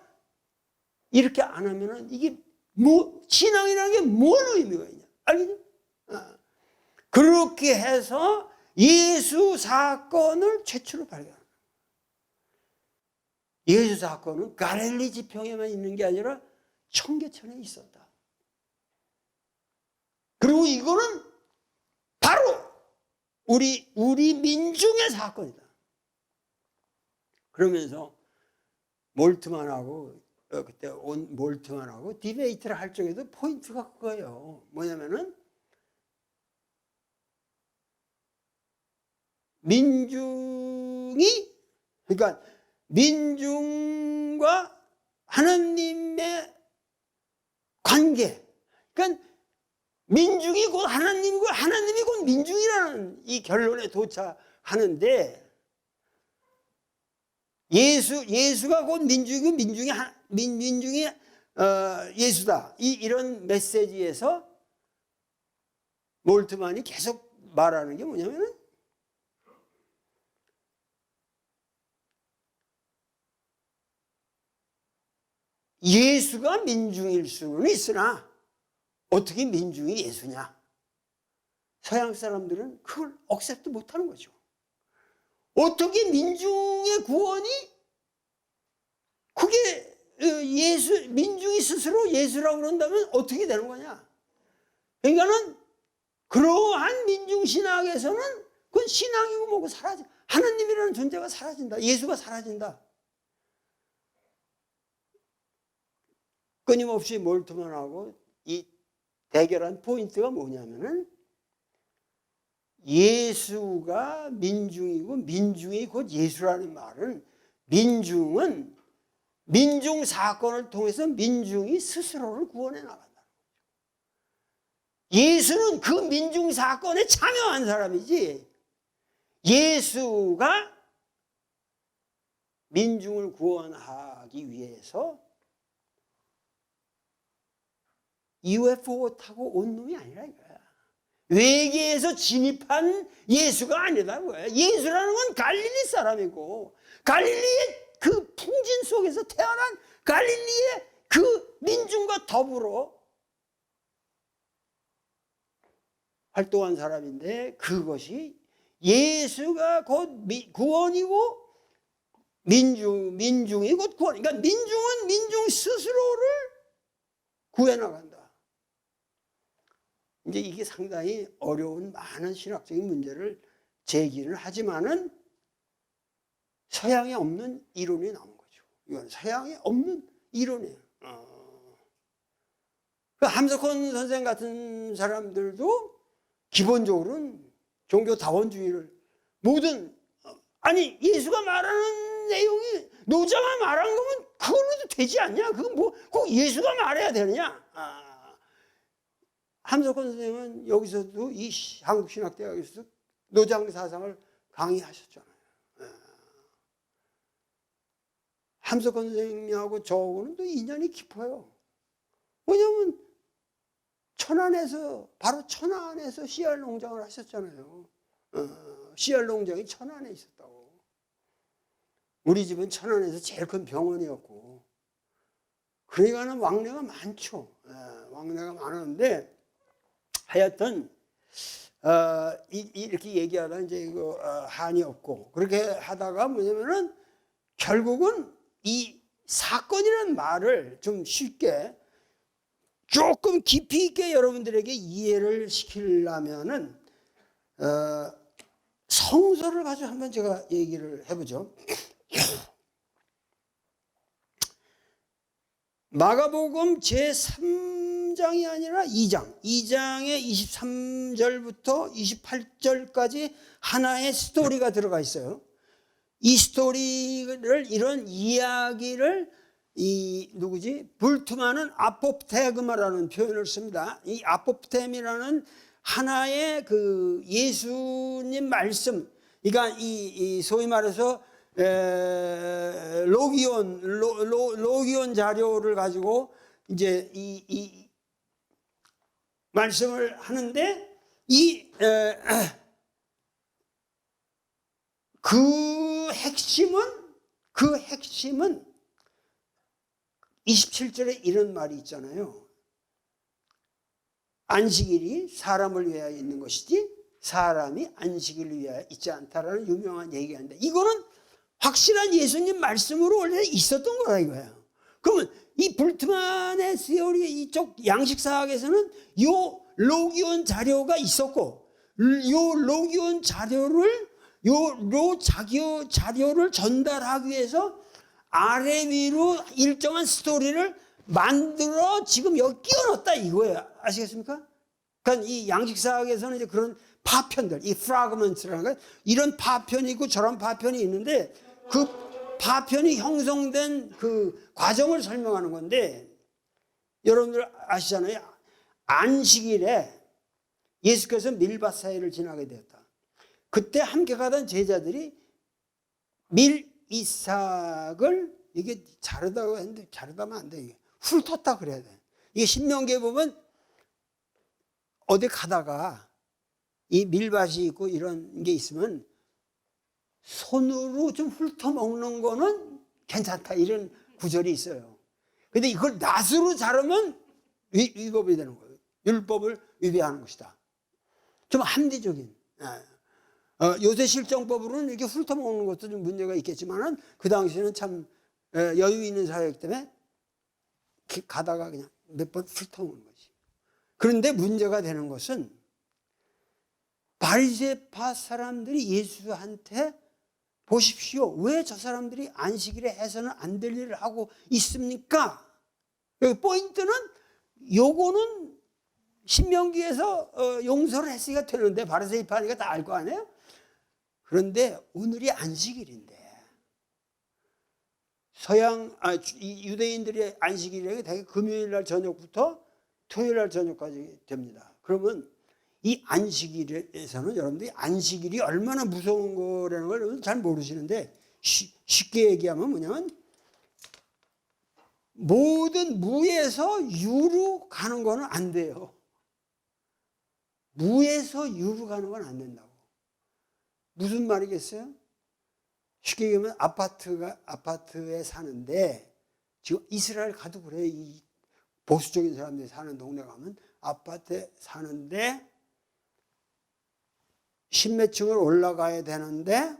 이렇게 안 하면은 이게 뭐 신앙이라는 게 뭔 의미가 있냐. 알겠죠? 그렇게 해서 예수 사건을 최초로 발견합니다. 예수 사건은 갈릴리 지평에만 있는 게 아니라 청계천에 있었다. 그리고 이거는 바로 우리 민중의 사건이다. 그러면서 몰트만하고 그때 온 몰트만하고 디베이트를 할 적에도 포인트가 그거예요. 뭐냐면은 민중이, 그러니까 민중과 하나님의 관계, 그러니까 민중이 곧 하나님이고 하나님이 곧 민중이라는 이 결론에 도착하는데, 예수가 곧 민중이고 민중이 예수다, 이런 메시지에서 몰트만이 계속 말하는 게 뭐냐면은, 예수가 민중일 수는 있으나 어떻게 민중이 예수냐? 서양 사람들은 그걸 억셉트 못하는 거죠. 어떻게 민중의 구원이, 그게 민중이 스스로 예수라고 그런다면 어떻게 되는 거냐? 그러니까는 그러한 민중 신학에서는 그건 신앙이고 뭐고 사라져. 하나님이라는 존재가 사라진다. 예수가 사라진다. 끊임없이 몰트만하고 이 대결한 포인트가 뭐냐면은, 예수가 민중이고 민중이 곧 예수라는 말은, 민중은 민중 사건을 통해서 민중이 스스로를 구원해 나간다. 예수는 그 민중 사건에 참여한 사람이지, 예수가 민중을 구원하기 위해서 UFO 타고 온 놈이 아니라 이거야. 외계에서 진입한 예수가 아니라고요. 예수라는 건 갈릴리 사람이고, 갈릴리의 그 풍진 속에서 태어난 갈릴리의 그 민중과 더불어 활동한 사람인데, 그것이 예수가 곧 구원이고 민중이 곧 구원. 그러니까 민중은 민중 스스로를 구해 나간다. 이제 이게 상당히 어려운 많은 신학적인 문제를 제기를 하지만은 서양에 없는 이론이 나온 거죠. 이건 서양에 없는 이론이에요. 그 함석헌 선생 같은 사람들도 기본적으로는 종교 다원주의를 모든, 아니 예수가 말하는 내용이 노자가 말한 거면 그걸로도 되지 않냐? 그건 뭐 꼭 예수가 말해야 되느냐? 함석헌 선생은 여기서도 이 한국신학대학에서도 노장 사상을 강의하셨잖아요. 함석헌 선생님하고 저하고는 또 인연이 깊어요. 왜냐하면 바로 천안에서 씨알 농장을 하셨잖아요. 씨알 농장이 천안에 있었다고. 우리 집은 천안에서 제일 큰 병원이었고, 그러니까는 왕래가 많죠. 왕래가 많은데, 하여튼 이렇게 얘기하다 이제 이거 한이 없고, 그렇게 하다가 뭐냐면은 결국은 이 사건이라는 말을 좀 쉽게 조금 깊이 있게 여러분들에게 이해를 시키려면은 성서를 가지고 한번 제가 얘기를 해보죠. 마가복음 제3장이 아니라 2장의 23절부터 28절까지 하나의 스토리가 들어가 있어요. 이 스토리를, 이런 이야기를 불트만은 아포프테그마라는 표현을 씁니다. 이 아포프템이라는 하나의 그 예수님 말씀, 그러니까 이 소위 말해서 로기온 자료를 가지고 이제 이 말씀을 하는데, 그 핵심은 27절에 이런 말이 있잖아요. 안식일이 사람을 위하여 있는 것이지 사람이 안식일을 위하여 있지 않다라는 유명한 얘기인데, 이거는 확실한 예수님 말씀으로 원래 있었던 거라 이거예요. 그러면 이 불트만의 시오리 이쪽 양식사학에서는 요 로기온 자료가 있었고, 요 로기온 자료를 자료를 전달하기 위해서 아래 위로 일정한 스토리를 만들어 지금 여기 끼워넣었다 이거예요. 아시겠습니까? 그러니까 이 양식사학에서는 이제 그런 파편들, 이 프라그먼트라는 건 이런 파편이 있고 저런 파편이 있는데 그 파편이 형성된 그 과정을 설명하는 건데, 여러분들 아시잖아요. 안식일에 예수께서 밀밭 사이를 지나게 되었다. 그때 함께 가던 제자들이 밀 이삭을 이게 자르다고 했는데 자르다면 안 돼. 이게 훑었다 그래야 돼. 이게 신명기에 보면 어디 가다가 이 밀밭이 있고 이런 게 있으면 손으로 좀 훑어 먹는 거는 괜찮다, 이런 구절이 있어요. 근데 이걸 낫으로 자르면 위법이 되는 거예요. 율법을 위배하는 것이다. 좀 합리적인. 요새 실정법으로는 이렇게 훑어 먹는 것도 좀 문제가 있겠지만은 그 당시에는 참 여유 있는 사회이기 때문에 가다가 그냥 몇 번 훑어 먹는 거지. 그런데 문제가 되는 것은 바리새파 사람들이 예수한테 보십시오, 왜 저 사람들이 안식일에 해서는 안 될 일을 하고 있습니까? 여기 포인트는 요거는 신명기에서 용서를 했으니까 되는데 바리새파니까 다 알 거 아니에요? 그런데 오늘이 안식일인데 유대인들의 안식일이 대개 금요일 날 저녁부터 토요일 날 저녁까지 됩니다. 그러면 이 안식일에서는 여러분들이 안식일이 얼마나 무서운 거라는 걸 잘 모르시는데, 쉽게 얘기하면 뭐냐면 모든 무에서 유로 가는 거는 안 돼요. 무에서 유로 가는 건 안 된다고. 무슨 말이겠어요? 쉽게 얘기하면 아파트에 사는데, 지금 이스라엘 가도 그래요. 이 보수적인 사람들이 사는 동네 가면 아파트에 사는데 10몇 층을 올라가야 되는데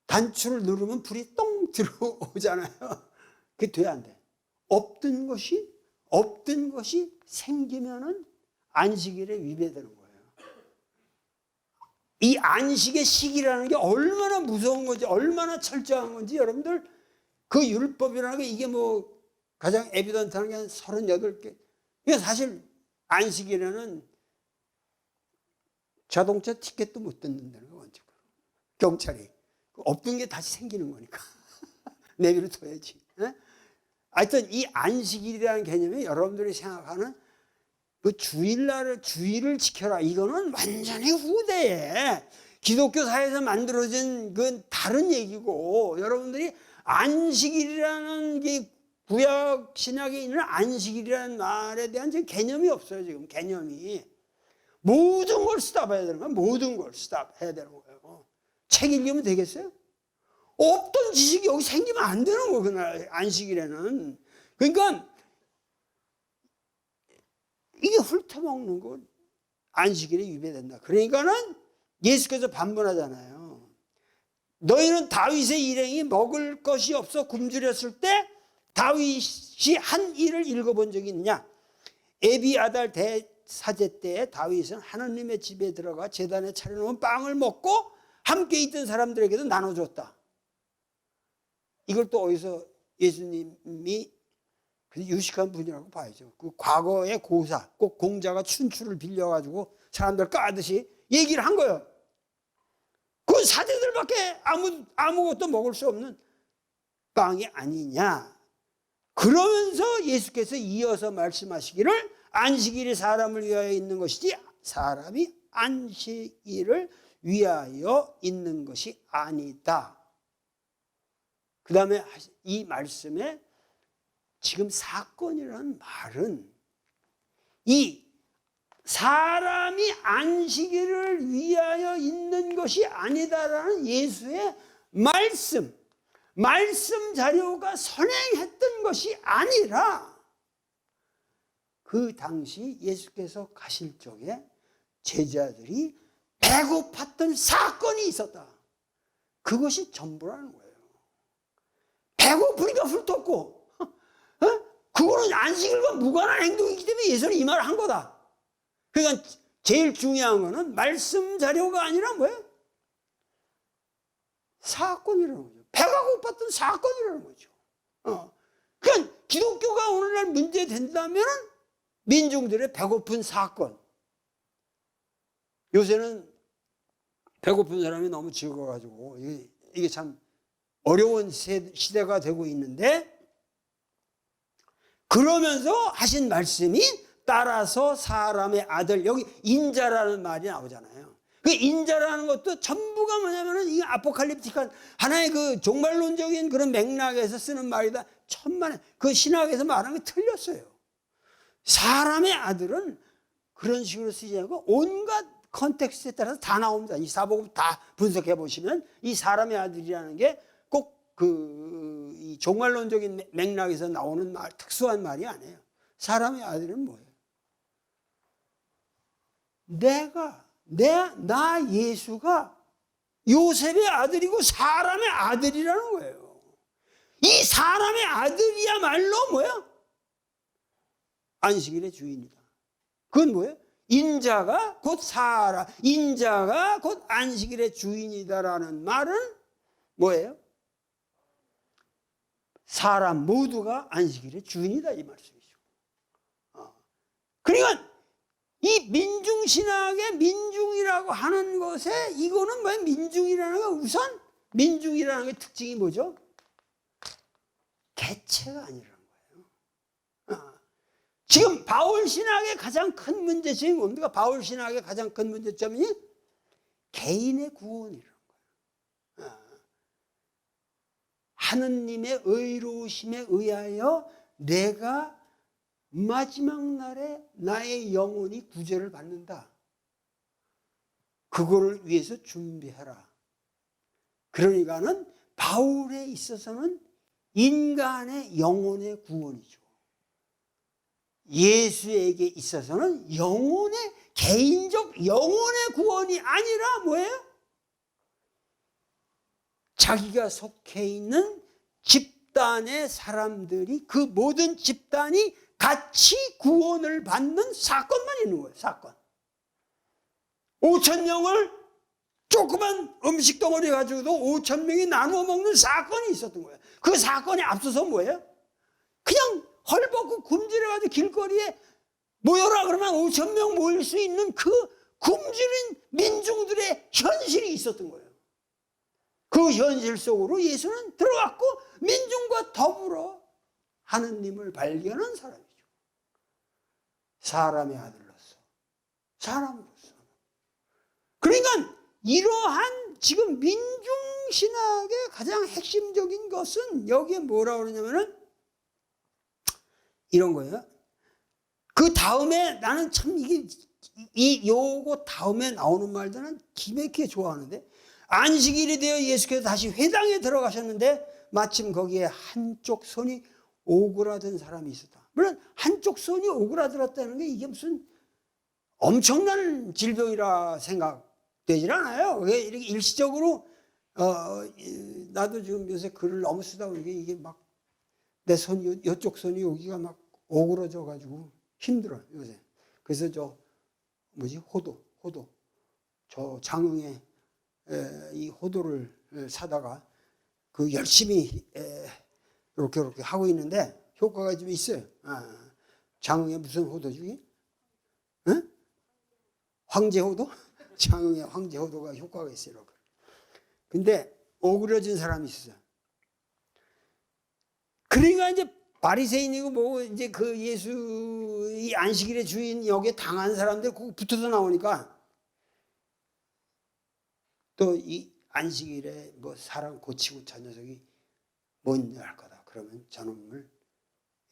단추를 누르면 불이 똥 들어오잖아요. 그게 돼야 안 돼. 없던 것이 생기면은 안식일에 위배되는 거예요. 이 안식의 시기라는 게 얼마나 무서운 건지, 얼마나 철저한 건지, 여러분들 그 율법이라는 게 이게 뭐 가장 에비던트한 게 한 38개. 이게 사실 안식일에는 자동차 티켓도 못 뜯는다는 거, 원칙으로. 경찰이. 없던 게 다시 생기는 거니까. 내비를 둬야지. 하여튼 이 안식일이라는 개념이 여러분들이 생각하는 그 주일을 지켜라, 이거는 완전히 후대에 기독교 사회에서 만들어진 그 다른 얘기고, 여러분들이 안식일이라는 게 구약 신약에 있는 안식일이라는 말에 대한 지금 개념이 없어요. 지금 개념이. 모든 걸 스탑해야 되는 거예요. 모든 걸 스탑해야 되는 거예요. 책 읽으면 되겠어요? 없던 지식이 여기 생기면 안 되는 거예요. 그날 안식일에는. 그러니까 이게 훑어먹는 거 안식일에 위배된다. 그러니까는 예수께서 반문하잖아요. 너희는 다윗의 일행이 먹을 것이 없어 굶주렸을 때 다윗이 한 일을 읽어본 적이 있느냐? 에비아달 대사제 때에 다윗은 하나님의 집에 들어가 제단에 차려놓은 빵을 먹고 함께 있던 사람들에게도 나눠줬다. 이걸 또 어디서 예수님이 유식한 분이라고 봐야죠. 그 과거의 고사, 꼭 공자가 춘추를 빌려가지고 사람들 까듯이 얘기를 한 거예요. 그 사제들밖에 아무것도 먹을 수 없는 빵이 아니냐. 그러면서 예수께서 이어서 말씀하시기를 안식일이 사람을 위하여 있는 것이지 사람이 안식일을 위하여 있는 것이 아니다. 그 다음에 이 말씀에 지금 사건이라는 말은 이 사람이 안식일을 위하여 있는 것이 아니다라는 예수의 말씀 자료가 선행했던 것이 아니라, 그 당시 예수께서 가실 적에 제자들이 배고팠던 사건이 있었다. 그것이 전부라는 거예요. 배고프니까 훑었고, 그거는 안식일과 무관한 행동이기 때문에 예수는 이 말을 한 거다. 그러니까 제일 중요한 거는 말씀 자료가 아니라 뭐예요? 사건이라는 거죠. 배가 고팠던 사건이라는 거죠. 그러니까 기독교가 오늘날 문제 된다면 민중들의 배고픈 사건, 요새는 배고픈 사람이 너무 적어가지고 이게 참 어려운 시대가 되고 있는데, 그러면서 하신 말씀이 따라서 사람의 아들, 여기 인자라는 말이 나오잖아요. 그 인자라는 것도 전부가 뭐냐면은 이 아포칼립틱한 하나의 그 종말론적인 그런 맥락에서 쓰는 말이다. 천만에 그 신학에서 말하는 게 틀렸어요. 사람의 아들은 그런 식으로 쓰지 않고 온갖 컨텍스트에 따라서 다 나옵니다. 이 사복음 다 분석해 보시면 이 사람의 아들이라는 게 꼭 이 종말론적인 맥락에서 나오는 말, 특수한 말이 아니에요. 사람의 아들은 뭐예요? 나 예수가 요셉의 아들이고 사람의 아들이라는 거예요. 이 사람의 아들이야말로 뭐야? 안식일의 주인이다. 그건 뭐예요? 인자가 곧 인자가 곧 안식일의 주인이다라는 말은 뭐예요? 사람 모두가 안식일의 주인이다 이 말씀이죠. 그러니까 이 민중신학의 민중이라고 하는 것에 이거는 뭐예요? 민중이라는 건 우선 민중이라는 게 특징이 뭐죠? 개체가 아니라는 거예요. 지금 바울 신학의 가장 큰 문제점이 뭡니까? 바울 신학의 가장 큰 문제점이 개인의 구원이라는 거예요. 하느님의 의로우심에 의하여 내가 마지막 날에 나의 영혼이 구제를 받는다. 그거를 위해서 준비해라. 그러니까는 바울에 있어서는 인간의 영혼의 구원이죠. 예수에게 있어서는 개인적 영혼의 구원이 아니라 뭐예요? 자기가 속해 있는 집단의 사람들이, 그 모든 집단이 같이 구원을 받는 사건만 있는 거예요. 사건. 5,000명을 조그만 음식 덩어리 가지고도 5,000명이 나누어 먹는 사건이 있었던 거예요. 그 사건에 앞서서 뭐예요? 그냥 헐벗고 굶주려가지고 길거리에 모여라 그러면 5,000명 모일 수 있는 그 굶주린 민중들의 현실이 있었던 거예요. 그 현실 속으로 예수는 들어갔고 민중과 더불어 하느님을 발견한 사람이죠. 사람의 아들로서, 사람으로서. 그러니까 이러한 지금 민중신학의 가장 핵심적인 것은 여기에 뭐라고 그러냐면은 이런 거예요. 그 다음에 나는 참 요거 다음에 나오는 말들은 기맥히게 좋아하는데, 안식일이 되어 예수께서 다시 회당에 들어가셨는데 마침 거기에 한쪽 손이 오그라든 사람이 있었다. 물론 한쪽 손이 오그라들었다는 게 이게 무슨 엄청난 질병이라 생각되질 않아요. 이렇게 일시적으로 나도 지금 요새 글을 너무 쓰다 보니까 이게 막 내 손이 이쪽 손이 여기가 막 오그라져 가지고 힘들어요 요새. 그래서 호도 저 장흥에 이 호도를 사다가 그 열심히 이렇게 하고 있는데 효과가 좀 있어요. 장흥에 무슨 호도지? 응? 황제호도? 장흥에 황제호도가 효과가 있어요. 근데 오그려진 사람이 있어요. 그러니까 이제 바리새인이고 뭐고 이제 그 예수 이 안식일의 주인 여기에 당한 사람들 거기 붙어서 나오니까 또 이 안식일에 뭐 사람 고치고 저 녀석이 뭔 일 할 거다. 그러면 저놈을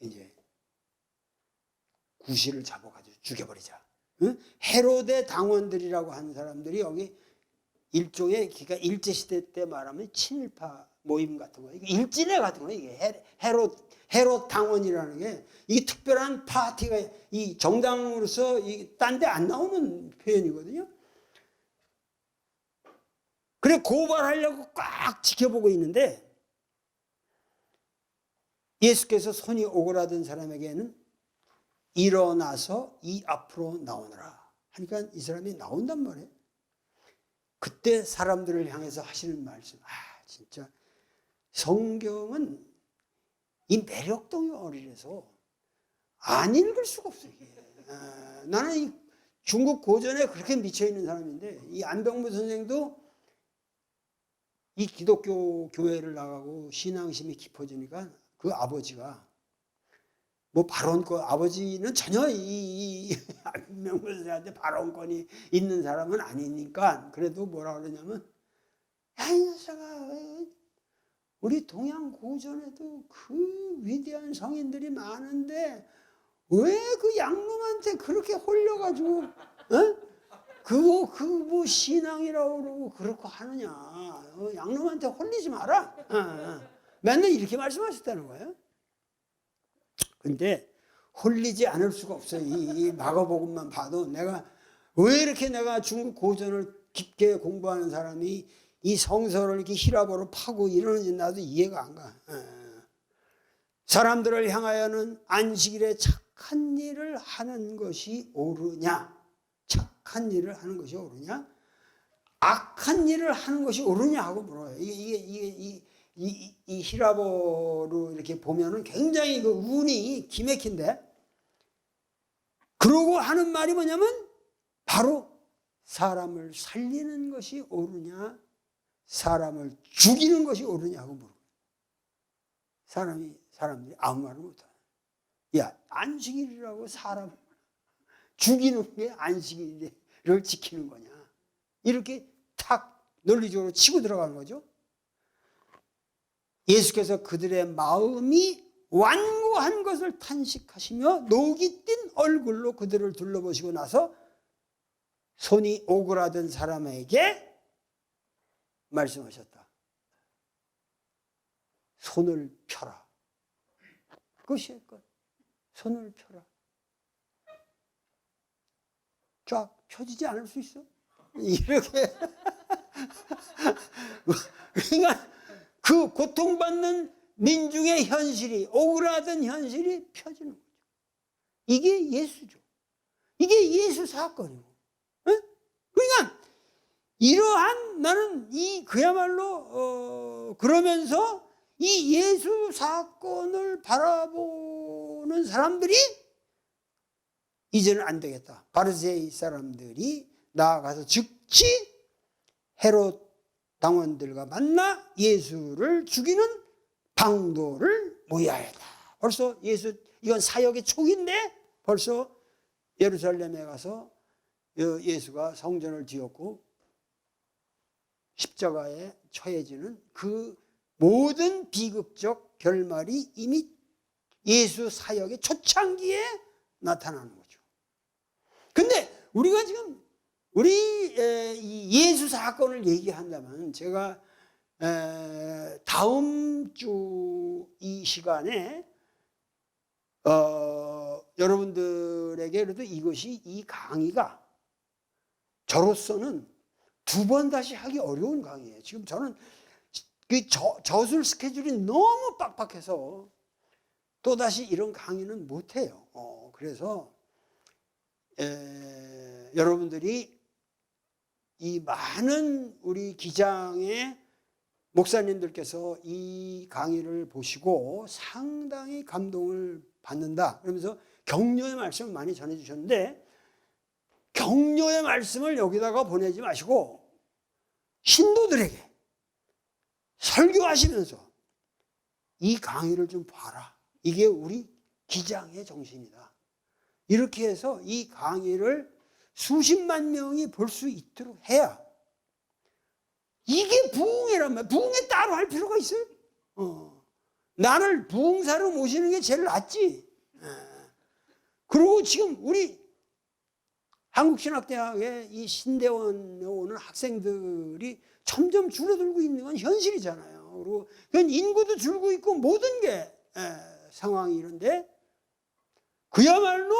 이제 구실을 잡아가지고 죽여버리자. 응? 헤로데 당원들이라고 하는 사람들이 여기 일종의, 그러니까 일제시대 때 말하면 친일파 모임 같은 거예요. 일진회 같은 거예요. 이게 헤롯 당원이라는 게 이게 특별한 파티가 이 정당으로서 딴 데 안 나오는 표현이거든요. 그래 고발하려고 꽉 지켜보고 있는데 예수께서 손이 오그라든 사람에게는 일어나서 이 앞으로 나오너라 하니까 이 사람이 나온단 말이에요. 그때 사람들을 향해서 하시는 말씀, 진짜 성경은 이 매력덩이 어리라서 안 읽을 수가 없어요. 나는 이 중국 고전에 그렇게 미쳐 있는 사람인데 이 안병무 선생도 이 기독교 교회를 나가고 신앙심이 깊어지니까 그 아버지가 뭐 발언권, 아버지는 전혀 이 안병무 선생한테 발언권이 있는 사람은 아니니까 그래도 뭐라 그러냐면 야, 이 녀석아, 우리 동양 고전에도 그 위대한 성인들이 많은데 왜 그 양놈한테 그렇게 홀려가지고 그거 뭐 신앙이라고 그러고 그렇고 하느냐. 양놈한테 홀리지 마라. 맨날 이렇게 말씀하셨다는 거예요. 근데 홀리지 않을 수가 없어요. 이 마가복음만 봐도 왜 이렇게 내가 중국 고전을 깊게 공부하는 사람이 이 성서를 이렇게 히라보로 파고 이러는지 나도 이해가 안 가. 사람들을 향하여는 안식일에 착한 일을 하는 것이 옳으냐? 착한 일을 하는 것이 옳으냐? 악한 일을 하는 것이 옳으냐 하고 물어요. 이 히라보로 이렇게 보면은 굉장히 그 운이 기맥힌데, 그러고 하는 말이 뭐냐면 바로 사람을 살리는 것이 옳으냐, 사람을 죽이는 것이 옳으냐고 물어요. 사람들이 아무 말을 못해. 야, 안식일이라고 사람 죽이는 게 안식일을 지키는 거냐? 이렇게 탁 논리적으로 치고 들어가는 거죠. 예수께서 그들의 마음이 완고한 것을 탄식하시며 녹이 띈 얼굴로 그들을 둘러보시고 나서 손이 오그라든 사람에게 말씀하셨다. 손을 펴라. 그것이 것. 손을 펴라. 쫙 펴지지 않을 수 있어? 이렇게. 그러니까 그 고통받는 민중의 현실이, 오그라든 현실이 펴지는 거죠. 이게 예수죠. 이게 예수 사건이고. 그러니까 이러한 나는 그야말로 그러면서 이 예수 사건을 바라보는 사람들이 이제는 안 되겠다. 바리새이 사람들이 나아가서 즉시 헤롯 당원들과 만나 예수를 죽이는 방도를 모의하였다. 벌써 이건 사역의 초기인데 벌써 예루살렘에 가서 예수가 성전을 지었고 십자가에 처해지는 그 모든 비극적 결말이 이미 예수 사역의 초창기에 나타나는 거죠. 근데 우리가 지금 예수 사건을 얘기한다면 제가 다음 주 이 시간에 여러분들에게 그래도 이 강의가 저로서는 두 번 다시 하기 어려운 강의예요. 지금 저는 그 저술 스케줄이 너무 빡빡해서 또다시 이런 강의는 못해요. 그래서 여러분들이 이 많은 우리 기장의 목사님들께서 이 강의를 보시고 상당히 감동을 받는다 그러면서 격려의 말씀을 많이 전해주셨는데, 격려의 말씀을 여기다가 보내지 마시고 신도들에게 설교하시면서 이 강의를 좀 봐라. 이게 우리 기장의 정신이다. 이렇게 해서 이 강의를 수십만 명이 볼 수 있도록 해야 이게 부흥회란 말이야. 부흥회 따로 할 필요가 있어요? 나를 부흥사로 모시는 게 제일 낫지. 그리고 지금 우리 한국신학대학에 이 신대원에 오는 학생들이 점점 줄어들고 있는 건 현실이잖아요. 그리고 인구도 줄고 있고 모든 게 상황이 이런데 그야말로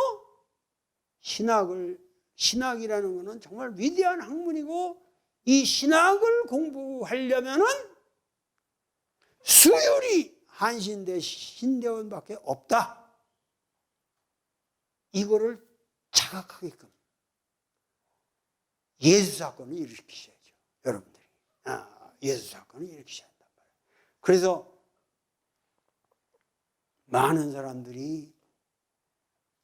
신학이라는 것은 정말 위대한 학문이고 이 신학을 공부하려면은 수율이 한신대 신대원밖에 없다. 이거를 자각하게끔 예수 사건을 일으키셔야죠. 여러분들이. 예수 사건을 일으키셔야 한단 말이에요. 그래서 많은 사람들이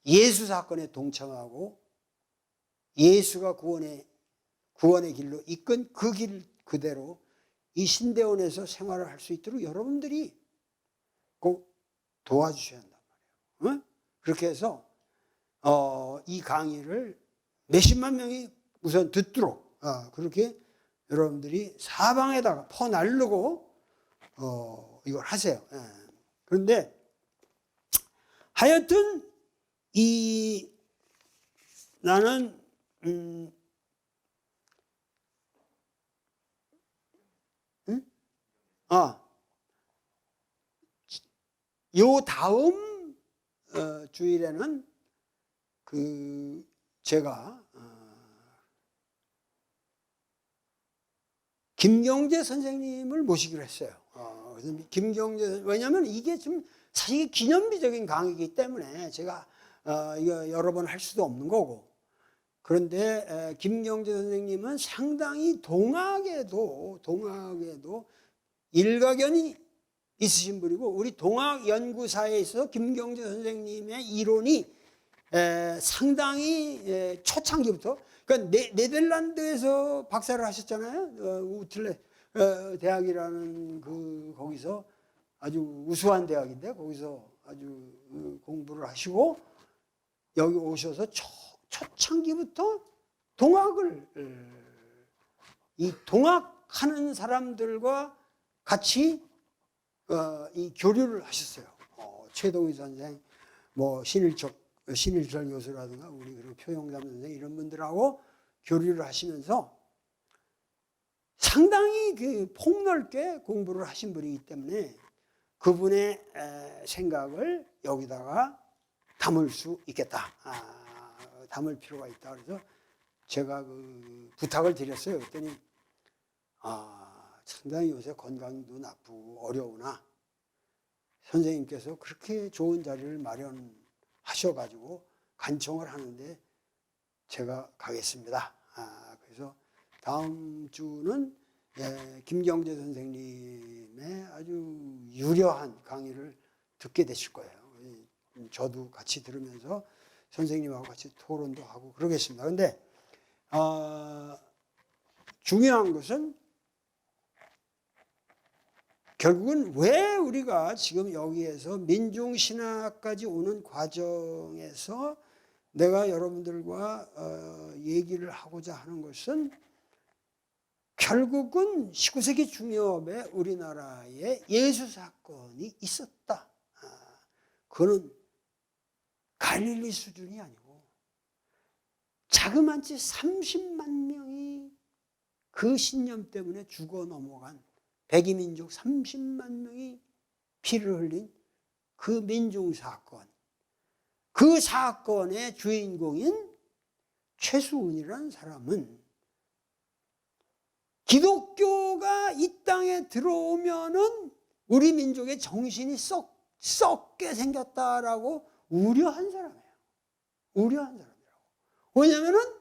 예수 사건에 동참하고 예수가 구원의 길로 이끈 그 길 그대로 이 신대원에서 생활을 할 수 있도록 여러분들이 꼭 도와주셔야 한단 말이에요. 그렇게 해서 이 강의를 몇십만 명이 우선 듣도록 그렇게 여러분들이 사방에다가 퍼날르고 이걸 하세요. 그런데 하여튼 나는 요 다음 주일에는 제가 김경재 선생님을 모시기로 했어요. 그래서 왜냐하면 이게 좀 사실 기념비적인 강의이기 때문에 제가 이거 여러 번 할 수도 없는 거고. 그런데 김경재 선생님은 상당히 동학에도 일가견이 있으신 분이고, 우리 동학연구사에 있어서 김경재 선생님의 이론이 상당히 초창기부터, 그러니까 네덜란드에서 박사를 하셨잖아요. 우틀레 대학이라는 거기서 아주 우수한 대학인데 거기서 아주 공부를 하시고 여기 오셔서 초창기부터 이 동학하는 사람들과 같이 이 교류를 하셨어요. 최동희 선생, 뭐 신일철 교수라든가 우리 그리고 표영삼 선생 이런 분들하고 교류를 하시면서 상당히 폭넓게 공부를 하신 분이기 때문에 그분의 생각을 여기다가 담을 수 있겠다. 담을 필요가 있다. 그래서 제가 부탁을 드렸어요. 그랬더니 상당히 요새 건강도 나쁘고 어려우나 선생님께서 그렇게 좋은 자리를 마련하셔가지고 간청을 하는데 제가 가겠습니다. 그래서 다음 주는 김경재 선생님의 아주 유려한 강의를 듣게 되실 거예요. 저도 같이 들으면서 선생님하고 같이 토론도 하고 그러겠습니다. 그런데 중요한 것은 결국은 왜 우리가 지금 여기에서 민중신화까지 오는 과정에서 내가 여러분들과 얘기를 하고자 하는 것은 결국은 19세기 중엽에 우리나라에 예수 사건이 있었다. 그거는 갈릴리 수준이 아니고 자그만치 30만 명이 그 신념 때문에 죽어 넘어간 백이민족 30만 명이 피를 흘린 그 민중사건, 그 사건의 주인공인 최수은이라는 사람은 기독교가 이 땅에 들어오면은 우리 민족의 정신이 썩게 생겼다라고 우려한 사람이에요. 우려한 사람이라고. 왜냐면은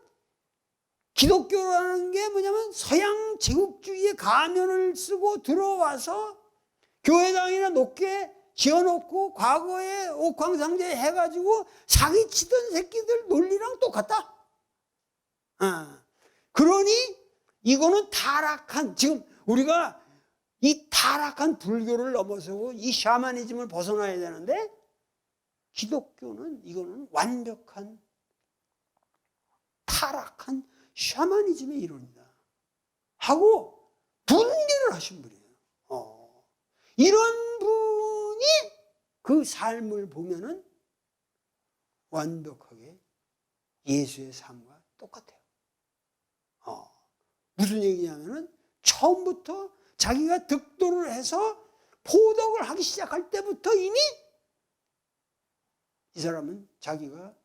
기독교라는 게 뭐냐면 서양 제국주의의 가면을 쓰고 들어와서 교회당이나 높게 지어놓고 과거에 옥황상제 해가지고 사기치던 새끼들 논리랑 똑같다. 그러니 이거는 타락한, 지금 우리가 이 타락한 불교를 넘어서고 이 샤머니즘을 벗어나야 되는데 기독교는 이거는 완벽한 타락한 샤머니즘의 이론이다 하고 분개를 하신 분이에요. 이런 분이 그 삶을 보면은 완벽하게 예수의 삶과 똑같아요. 무슨 얘기냐면은 처음부터 자기가 득도를 해서 포덕을 하기 시작할 때부터 이미 이 사람은 자기가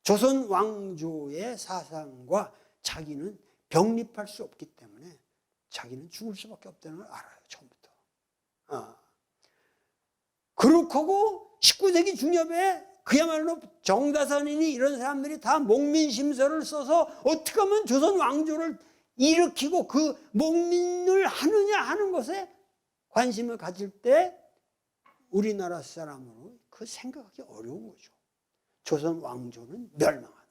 조선 왕조의 사상과 자기는 병립할 수 없기 때문에 자기는 죽을 수밖에 없다는 걸 알아요. 처음부터. 그렇고 19세기 중엽에 그야말로 정다선이니 이런 사람들이 다 목민심서를 써서 어떻게 하면 조선 왕조를 일으키고 그 목민을 하느냐 하는 것에 관심을 가질 때 우리나라 사람으로 그 생각하기 어려운 거죠. 조선 왕조는 멸망한다.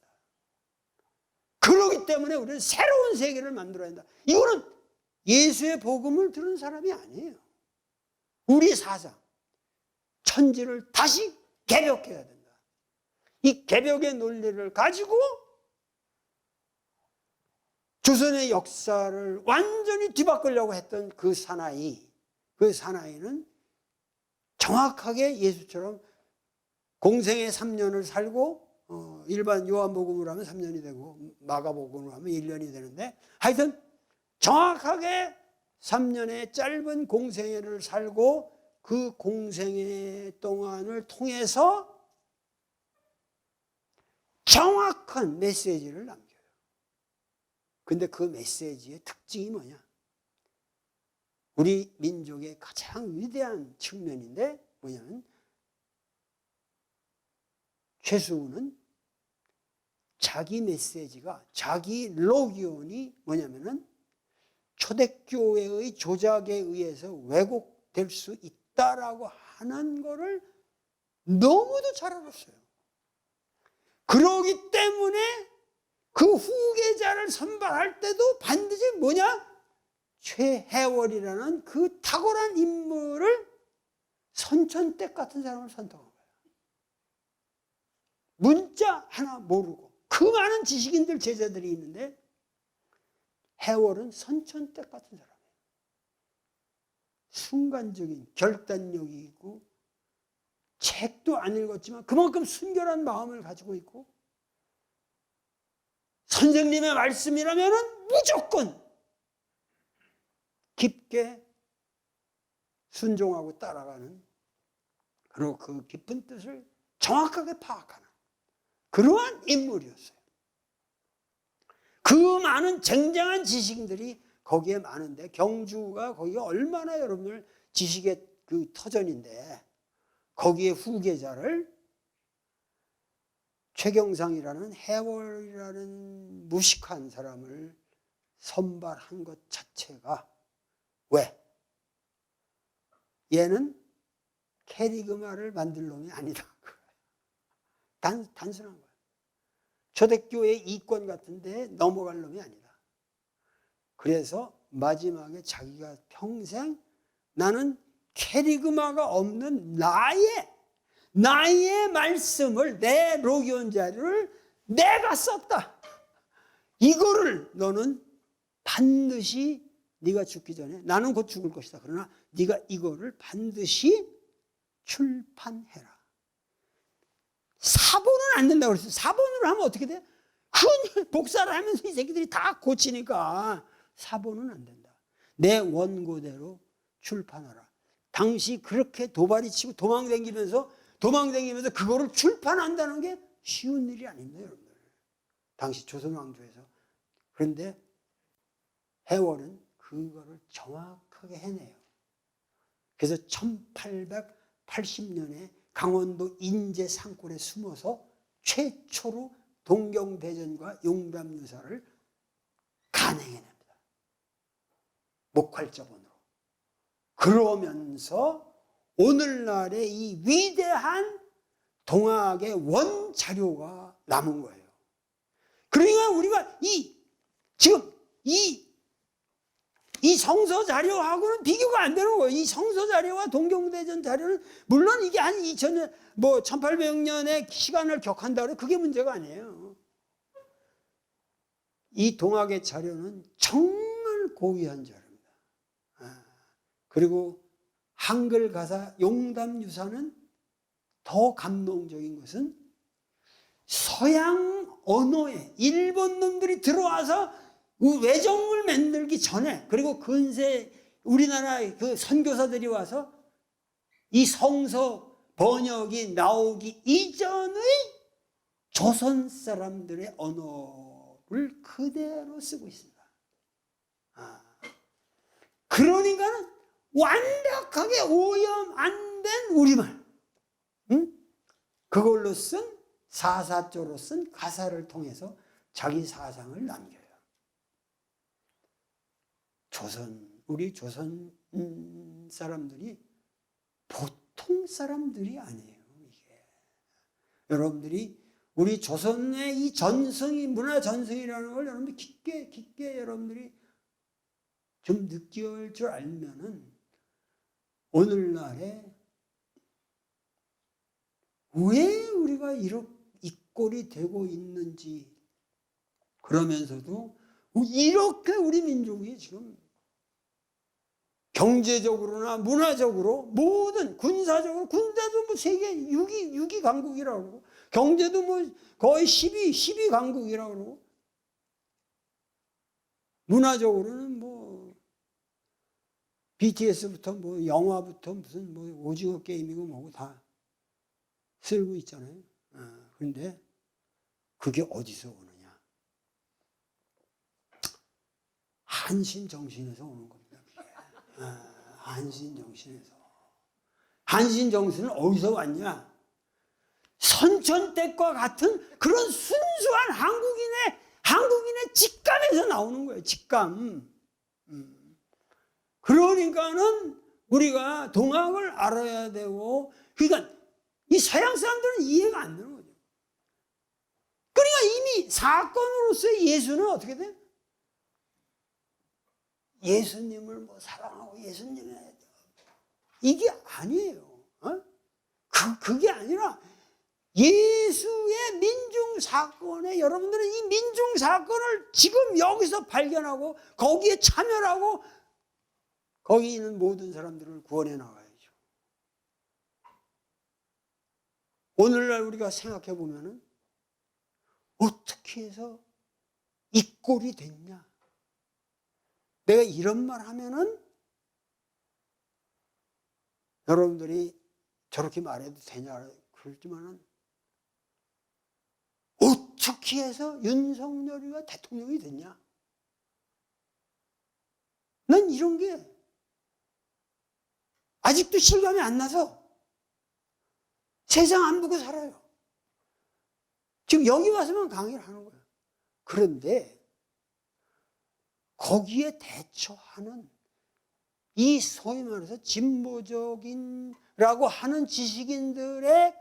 그렇기 이것 때문에 우리는 새로운 세계를 만들어야 한다. 이거는 예수의 복음을 들은 사람이 아니에요. 우리 사상, 천지를 다시 개벽해야 된다. 이 개벽의 논리를 가지고 조선의 역사를 완전히 뒤바꾸려고 했던 그 사나이는 정확하게 예수처럼 공생의 3년을 살고 일반 요한복음으로 하면 3년이 되고 마가복음으로 하면 1년이 되는데 하여튼 정확하게 3년의 짧은 공생애를 살고 그 공생애 동안을 통해서 정확한 메시지를 남겨요. 근데 그 메시지의 특징이 뭐냐? 우리 민족의 가장 위대한 측면인데 뭐냐면 최수우는 자기 메시지가 자기 로기온이 뭐냐면은 초대교회의 조작에 의해서 왜곡될 수 있다라고 하는 거를 너무도 잘 알았어요. 그러기 때문에 그 후계자를 선발할 때도 반드시 뭐냐? 최해월이라는 그 탁월한 인물을 선천댁 같은 사람을 선택한 거예요. 문자 하나 모르고 그 많은 지식인들 제자들이 있는데 해월은 선천댁 같은 사람이에요. 순간적인 결단력이 있고 책도 안 읽었지만 그만큼 순결한 마음을 가지고 있고 선생님의 말씀이라면 무조건 깊게 순종하고 따라가는 그리고 그 깊은 뜻을 정확하게 파악하는 그러한 인물이었어요. 그 많은 쟁쟁한 지식인들이 거기에 많은데 경주가 거기가 얼마나 여러분들 지식의 그 터전인데 거기에 후계자를 최경상이라는 해월이라는 무식한 사람을 선발한 것 자체가 왜? 얘는 캐리그마를 만들 놈이 아니다. 단순한 거예요. 초대교회 이권 같은데 넘어갈 놈이 아니다. 그래서 마지막에 자기가 평생 나는 캐리그마가 없는 나의 말씀을 내 로기온 자료를 내가 썼다. 이거를 너는 반드시 네가 죽기 전에 나는 곧 죽을 것이다. 그러나 네가 이거를 반드시 출판해라. 사본은 안 된다고 그랬어요. 사본으로 하면 어떻게 돼? 흔히 복사를 하면서 이 새끼들이 다 고치니까 사본은 안 된다. 내 원고대로 출판하라. 당시 그렇게 도발이 치고 도망다니면서 그거를 출판한다는 게 쉬운 일이 아닙니다, 여러분들. 당시 조선 왕조에서. 그런데 해월은 그거를 정확하게 해내요. 그래서 1880년에 강원도 인제 산골에 숨어서 최초로 동경대전과 용담유사를 간행해냅니다. 목활자본으로. 그러면서 오늘날의 이 위대한 동학의 원자료가 남은 거예요. 그러니까 우리가 지금 이 성서 자료하고는 비교가 안 되는 거예요. 이 성서 자료와 동경대전 자료는 물론 이게 한 2000년, 1800년의 시간을 격한다 그래 그게 문제가 아니에요. 이 동학의 자료는 정말 고귀한 자료입니다. 그리고 한글 가사 용담유사는 더 감동적인 것은 서양 언어에 일본 놈들이 들어와서 외정을 만들기 전에 그리고 근세 우리나라 그 선교사들이 와서 이 성서 번역이 나오기 이전의 조선 사람들의 언어를 그대로 쓰고 있습니다. 그러니까 완벽하게 오염 안 된 우리말, 그걸로 쓴 사사조로 쓴 가사를 통해서 자기 사상을 남겨요. 우리 조선 사람들이 보통 사람들이 아니에요. 이게 여러분들이 우리 조선의 이 전승이, 문화 전승이라는 걸 여러분들 깊게 여러분들이 좀 느낄 줄 알면은 오늘날에 왜 우리가 이렇게 이 꼴이 되고 있는지, 그러면서도 이렇게 우리 민족이 지금 경제적으로나 문화적으로 모든 군사적으로, 군대도 뭐 세계 6위 강국이라고 그러고, 경제도 뭐 거의 10위 강국이라고 그러고, 문화적으로는 뭐 BTS부터 뭐 영화부터 무슨 뭐 오징어 게임이고 뭐고 다 쓸고 있잖아요. 그런데 그게 어디서 오느냐? 한신 정신에서 오는 겁니다. 한신 정신에서. 한신 정신은 어디서 왔냐? 선천댁과 같은 그런 순수한 한국인의 직감에서 나오는 거예요. 직감. 그러니까는 우리가 동학을 알아야 되고, 그러니까 이 서양 사람들은 이해가 안 되는 거죠. 그러니까 이미 사건으로서의 예수는 어떻게 돼? 예수님을 뭐 사랑하고 예수님의 이게 아니에요. 그게 아니라 예수의 민중 사건에, 여러분들은 이 민중 사건을 지금 여기서 발견하고 거기에 참여하고 거기 있는 모든 사람들을 구원해 나가야죠. 오늘날 우리가 생각해 보면은 어떻게 해서 이 꼴이 됐냐? 내가 이런 말 하면은 여러분들이 저렇게 말해도 되냐 그러지만은, 어떻게 해서 윤석열이가 대통령이 됐냐? 난 이런 게 아직도 실감이 안 나서 세상 안 보고 살아요. 지금 여기 와서만 강의를 하는 거예요. 그런데 거기에 대처하는 이 소위 말해서 진보적인라고 하는 지식인들의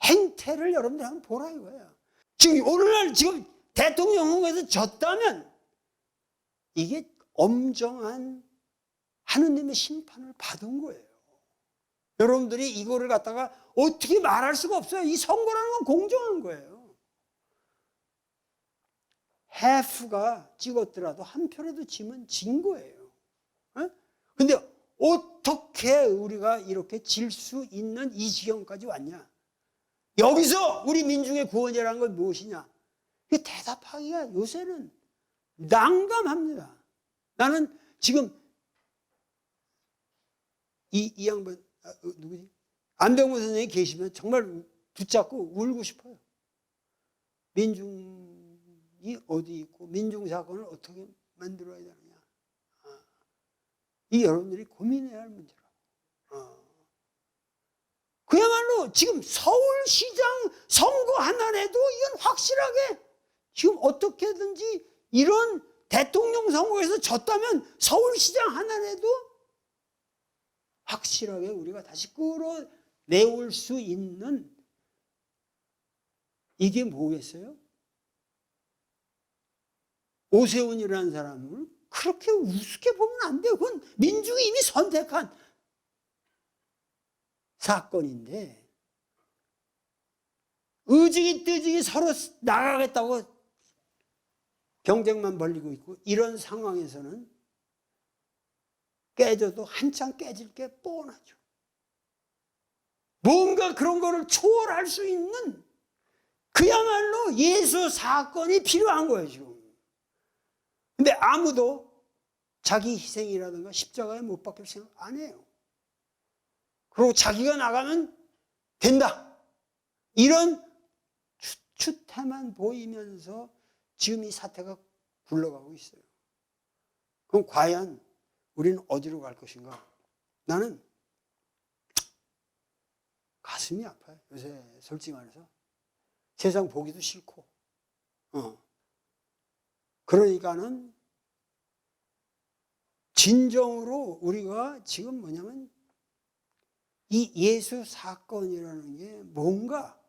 행태를 여러분들 한번 보라 이거예요. 지금 오늘날 지금 대통령 선거에서 졌다면 이게 엄정한 하느님의 심판을 받은 거예요. 여러분들이 이거를 갖다가 어떻게 말할 수가 없어요. 이 선거라는 건 공정한 거예요. half가 찍었더라도 한 표라도 지면 진 거예요. 근데 어떻게 우리가 이렇게 질 수 있는 이 지경까지 왔냐? 여기서 우리 민중의 구원이라는 건 무엇이냐? 대답하기가 요새는 난감합니다. 나는 지금 이 양반, 누구지? 안병무 선생님이 계시면 정말 붙잡고 울고 싶어요. 민중이 어디 있고 민중사건을 어떻게 만들어야 되느냐. 이 여러분들이 고민해야 할 문제라고. 그야말로 지금 서울시장 선거 하나라도 이건 확실하게 지금 어떻게든지 이런 대통령 선거에서 졌다면 서울시장 하나라도 확실하게 우리가 다시 끌어내올 수 있는, 이게 뭐겠어요? 오세훈이라는 사람을 그렇게 우습게 보면 안 돼요. 그건 민중이 이미 선택한 사건인데, 의지기 뜨지기 서로 나가겠다고 경쟁만 벌리고 있고, 이런 상황에서는 깨져도 한참 깨질 게 뻔하죠. 뭔가 그런 거를 초월할 수 있는 그야말로 예수 사건이 필요한 거예요, 지금. 근데 아무도 자기 희생이라든가 십자가에 못 박힐 생각 안 해요. 그리고 자기가 나가면 된다, 이런 추태만 보이면서 지금 이 사태가 굴러가고 있어요. 그럼 과연 우리는 어디로 갈 것인가? 나는 가슴이 아파요. 요새 솔직히 말해서 세상 보기도 싫고. 그러니까는 진정으로 우리가 지금 뭐냐면 이 예수 사건이라는 게 뭔가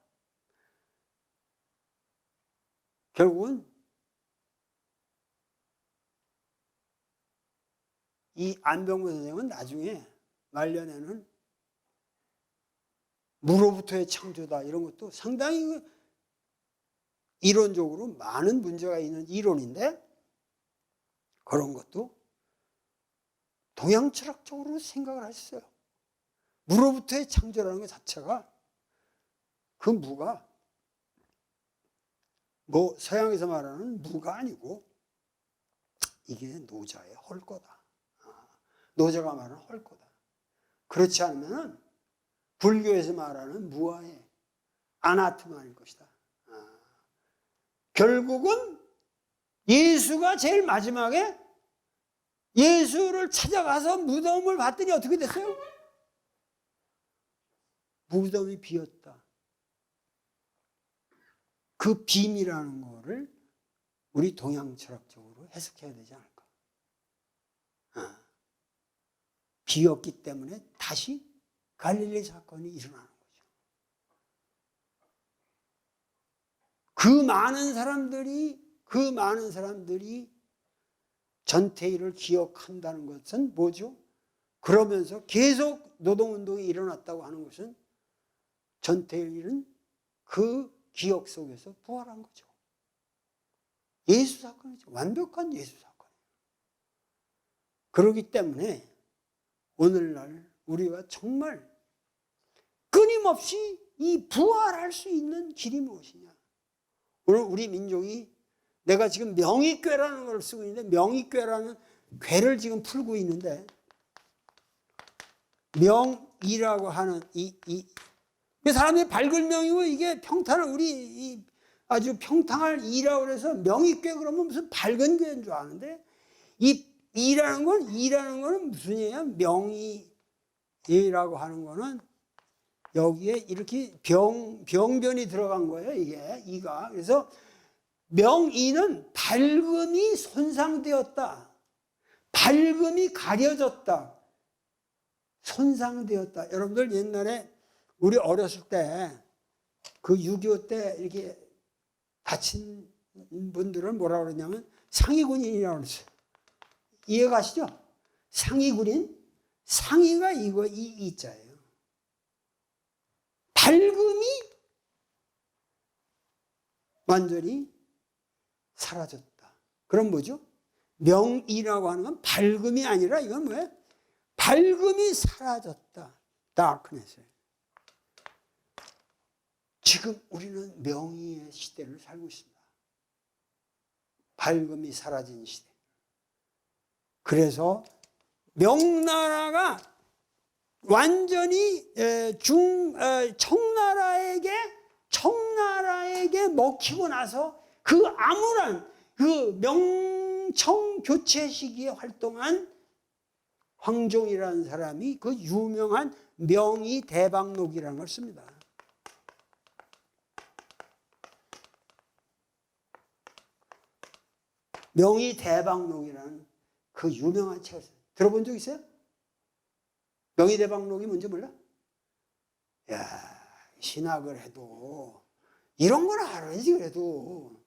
결국은 이 안병무 선생은 나중에 말년에는 무로부터의 창조다 이런 것도 상당히 이론적으로 많은 문제가 있는 이론인데 그런 것도 동양 철학적으로 생각을 하셨어요. 무로부터의 창조라는 것 자체가 그 무가 뭐 서양에서 말하는 무가 아니고 이게 노자의 헐거다. 노자가 말하는 헐거다. 그렇지 않으면 불교에서 말하는 무아의 아나트마일 것이다. 결국은 예수가 제일 마지막에 예수를 찾아가서 무덤을 봤더니 어떻게 됐어요? 무덤이 비었다. 그 빔이라는 거를 우리 동양 철학적으로 해석해야 되지 않을까? 비었기 때문에 다시 갈릴리 사건이 일어나는 거죠. 그 많은 사람들이 전태일을 기억한다는 것은 뭐죠? 그러면서 계속 노동운동이 일어났다고 하는 것은 전태일은 그 기억 속에서 부활한 거죠. 예수 사건이죠. 완벽한 예수 사건이에요. 그렇기 때문에 오늘날 우리가 정말 끊임없이 이 부활할 수 있는 길이 무엇이냐. 오늘 우리 민족이 내가 지금 명의궤라는 걸 쓰고 있는데 명의궤라는 궤를 지금 풀고 있는데 명이라고 하는 이 사람의 밝은 명이고 이게 평탄을 우리 아주 평탄할 이라고 해서 명의궤 그러면 무슨 밝은 궤인 줄 아는데 이 이라는 거는 무슨 얘기야? 명의라고 하는 거는 여기에 이렇게 병변이 들어간 거예요. 이게 이가 그래서 명의는 밝음이 손상되었다. 밝음이 가려졌다. 손상되었다. 여러분들 옛날에 우리 어렸을 때 그 6.25 때 이렇게 다친 분들은 뭐라 그러냐면 상위군인이라고 그랬어요. 이해 가시죠? 상위군인? 상위가 이거 이 이자예요. 밝음이 완전히 사라졌다. 그럼 뭐죠? 명이라고 하는 건 밝음이 아니라 이건 뭐예요? 밝음이 사라졌다. darkness. 지금 우리는 명의의 시대를 살고 있습니다. 밝음이 사라진 시대. 그래서 명나라가 완전히 청나라에게 먹히고 나서 그 암울한 그 명청 교체 시기에 활동한 황종이라는 사람이 그 유명한 명의 대박록이라는 걸 씁니다. 명의 대박록이라는 그 유명한 책을 들어본 적 있어요? 명의 대박록이 뭔지 몰라? 야, 신학을 해도 이런 건 알아야지. 그래도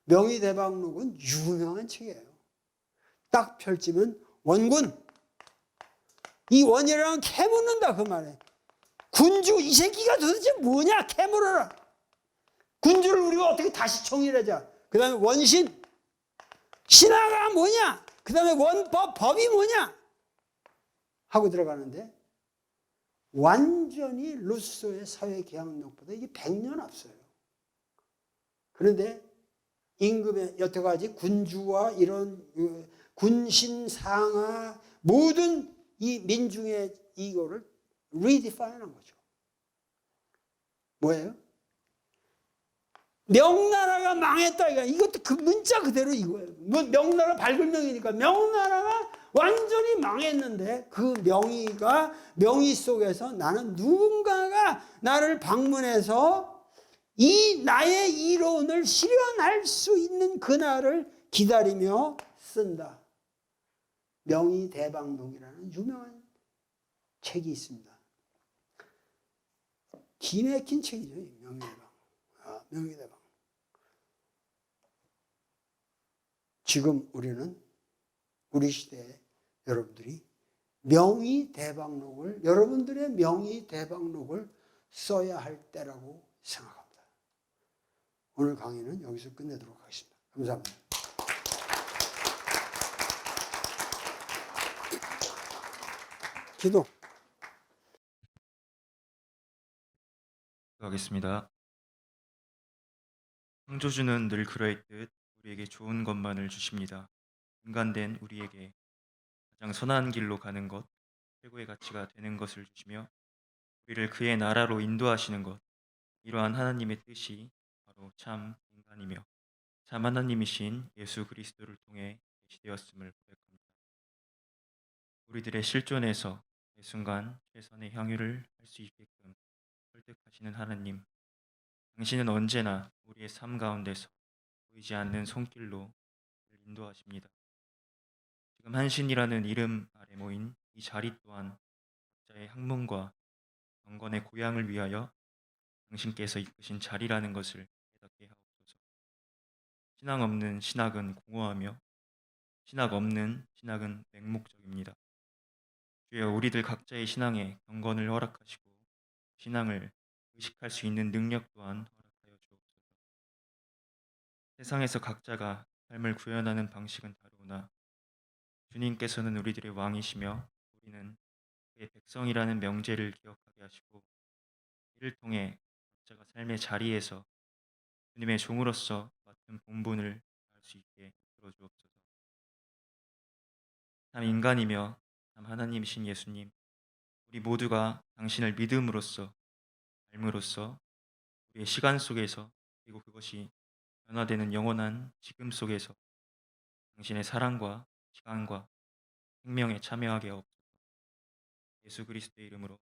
명의 대박록은 유명한 책이에요. 딱 펼치면 원군, 이 원이라는 캐묻는다 그 말에. 군주 이 새끼가 도대체 뭐냐 캐물어라. 군주를 우리가 어떻게 다시 정의하자. 그 다음에 원신, 신화가 뭐냐, 그 다음에 원법, 법이 뭐냐 하고 들어가는데 완전히 루소의 사회계약록보다 이게 100년 앞서요. 그런데 임금의 여태까지 군주와 이런 군신상하 모든 이 민중의 이거를 리디파인한 거죠. 뭐예요? 명나라가 망했다. 이것도 그 문자 그대로 이거예요. 뭐 명나라 밝은 명이니까 명나라가 완전히 망했는데 그 명의 속에서 나는 누군가가 나를 방문해서 이 나의 이론을 실현할 수 있는 그날을 기다리며 쓴다. 명의 대박록이라는 유명한 책이 있습니다. 기맥힌 책이죠. 명의 대박. 명의 대박. 지금 우리는 우리 시대에 여러분들이 명의 대박록을, 여러분들의 명의 대박록을 써야 할 때라고 생각합니다. 오늘 강의는 여기서 끝내도록 하겠습니다. 감사합니다. 기도. 하겠습니다. 창조주는 늘 그러했듯 우리에게 좋은 것만을 주십니다. 인간된 우리에게 가장 선한 길로 가는 것, 최고의 가치가 되는 것을 주시며 우리를 그의 나라로 인도하시는 것, 이러한 하나님의 뜻이 바로 참 인간이며 참 하나님이신 예수 그리스도를 통해 계시되었음을 고백합니다. 우리들의 실존에서 매 순간 최선의 향유를 할 수 있게끔 설득하시는 하나님, 당신은 언제나 우리의 삶 가운데서 보이지 않는 손길로 우리를 인도하십니다. 지금 한신이라는 이름 아래 모인 이 자리 또한 각자의 학문과 경건의 고향을 위하여 당신께서 이끄신 자리라는 것을 깨닫게 하옵소서. 신앙 없는 신학은 공허하며 신학 없는 신학은 맹목적입니다. 주여, 우리들 각자의 신앙에 경건을 허락하시고 신앙을 의식할 수 있는 능력 또한 허락하여 주옵소서. 세상에서 각자가 삶을 구현하는 방식은 다르구나. 주님께서는 우리들의 왕이시며 우리는 그의 백성이라는 명제를 기억하게 하시고 이를 통해 각자가 삶의 자리에서 주님의 종으로서 맡은 본분을 알 수 있게 이끌어 주옵소서. 참 인간이며 참 하나님이신 예수님, 우리 모두가 당신을 믿음으로써, 삶으로써, 우리의 시간 속에서, 그리고 그것이 변화되는 영원한 지금 속에서 당신의 사랑과 시간과 생명에 참여하게 하옵소서. 예수 그리스도의 이름으로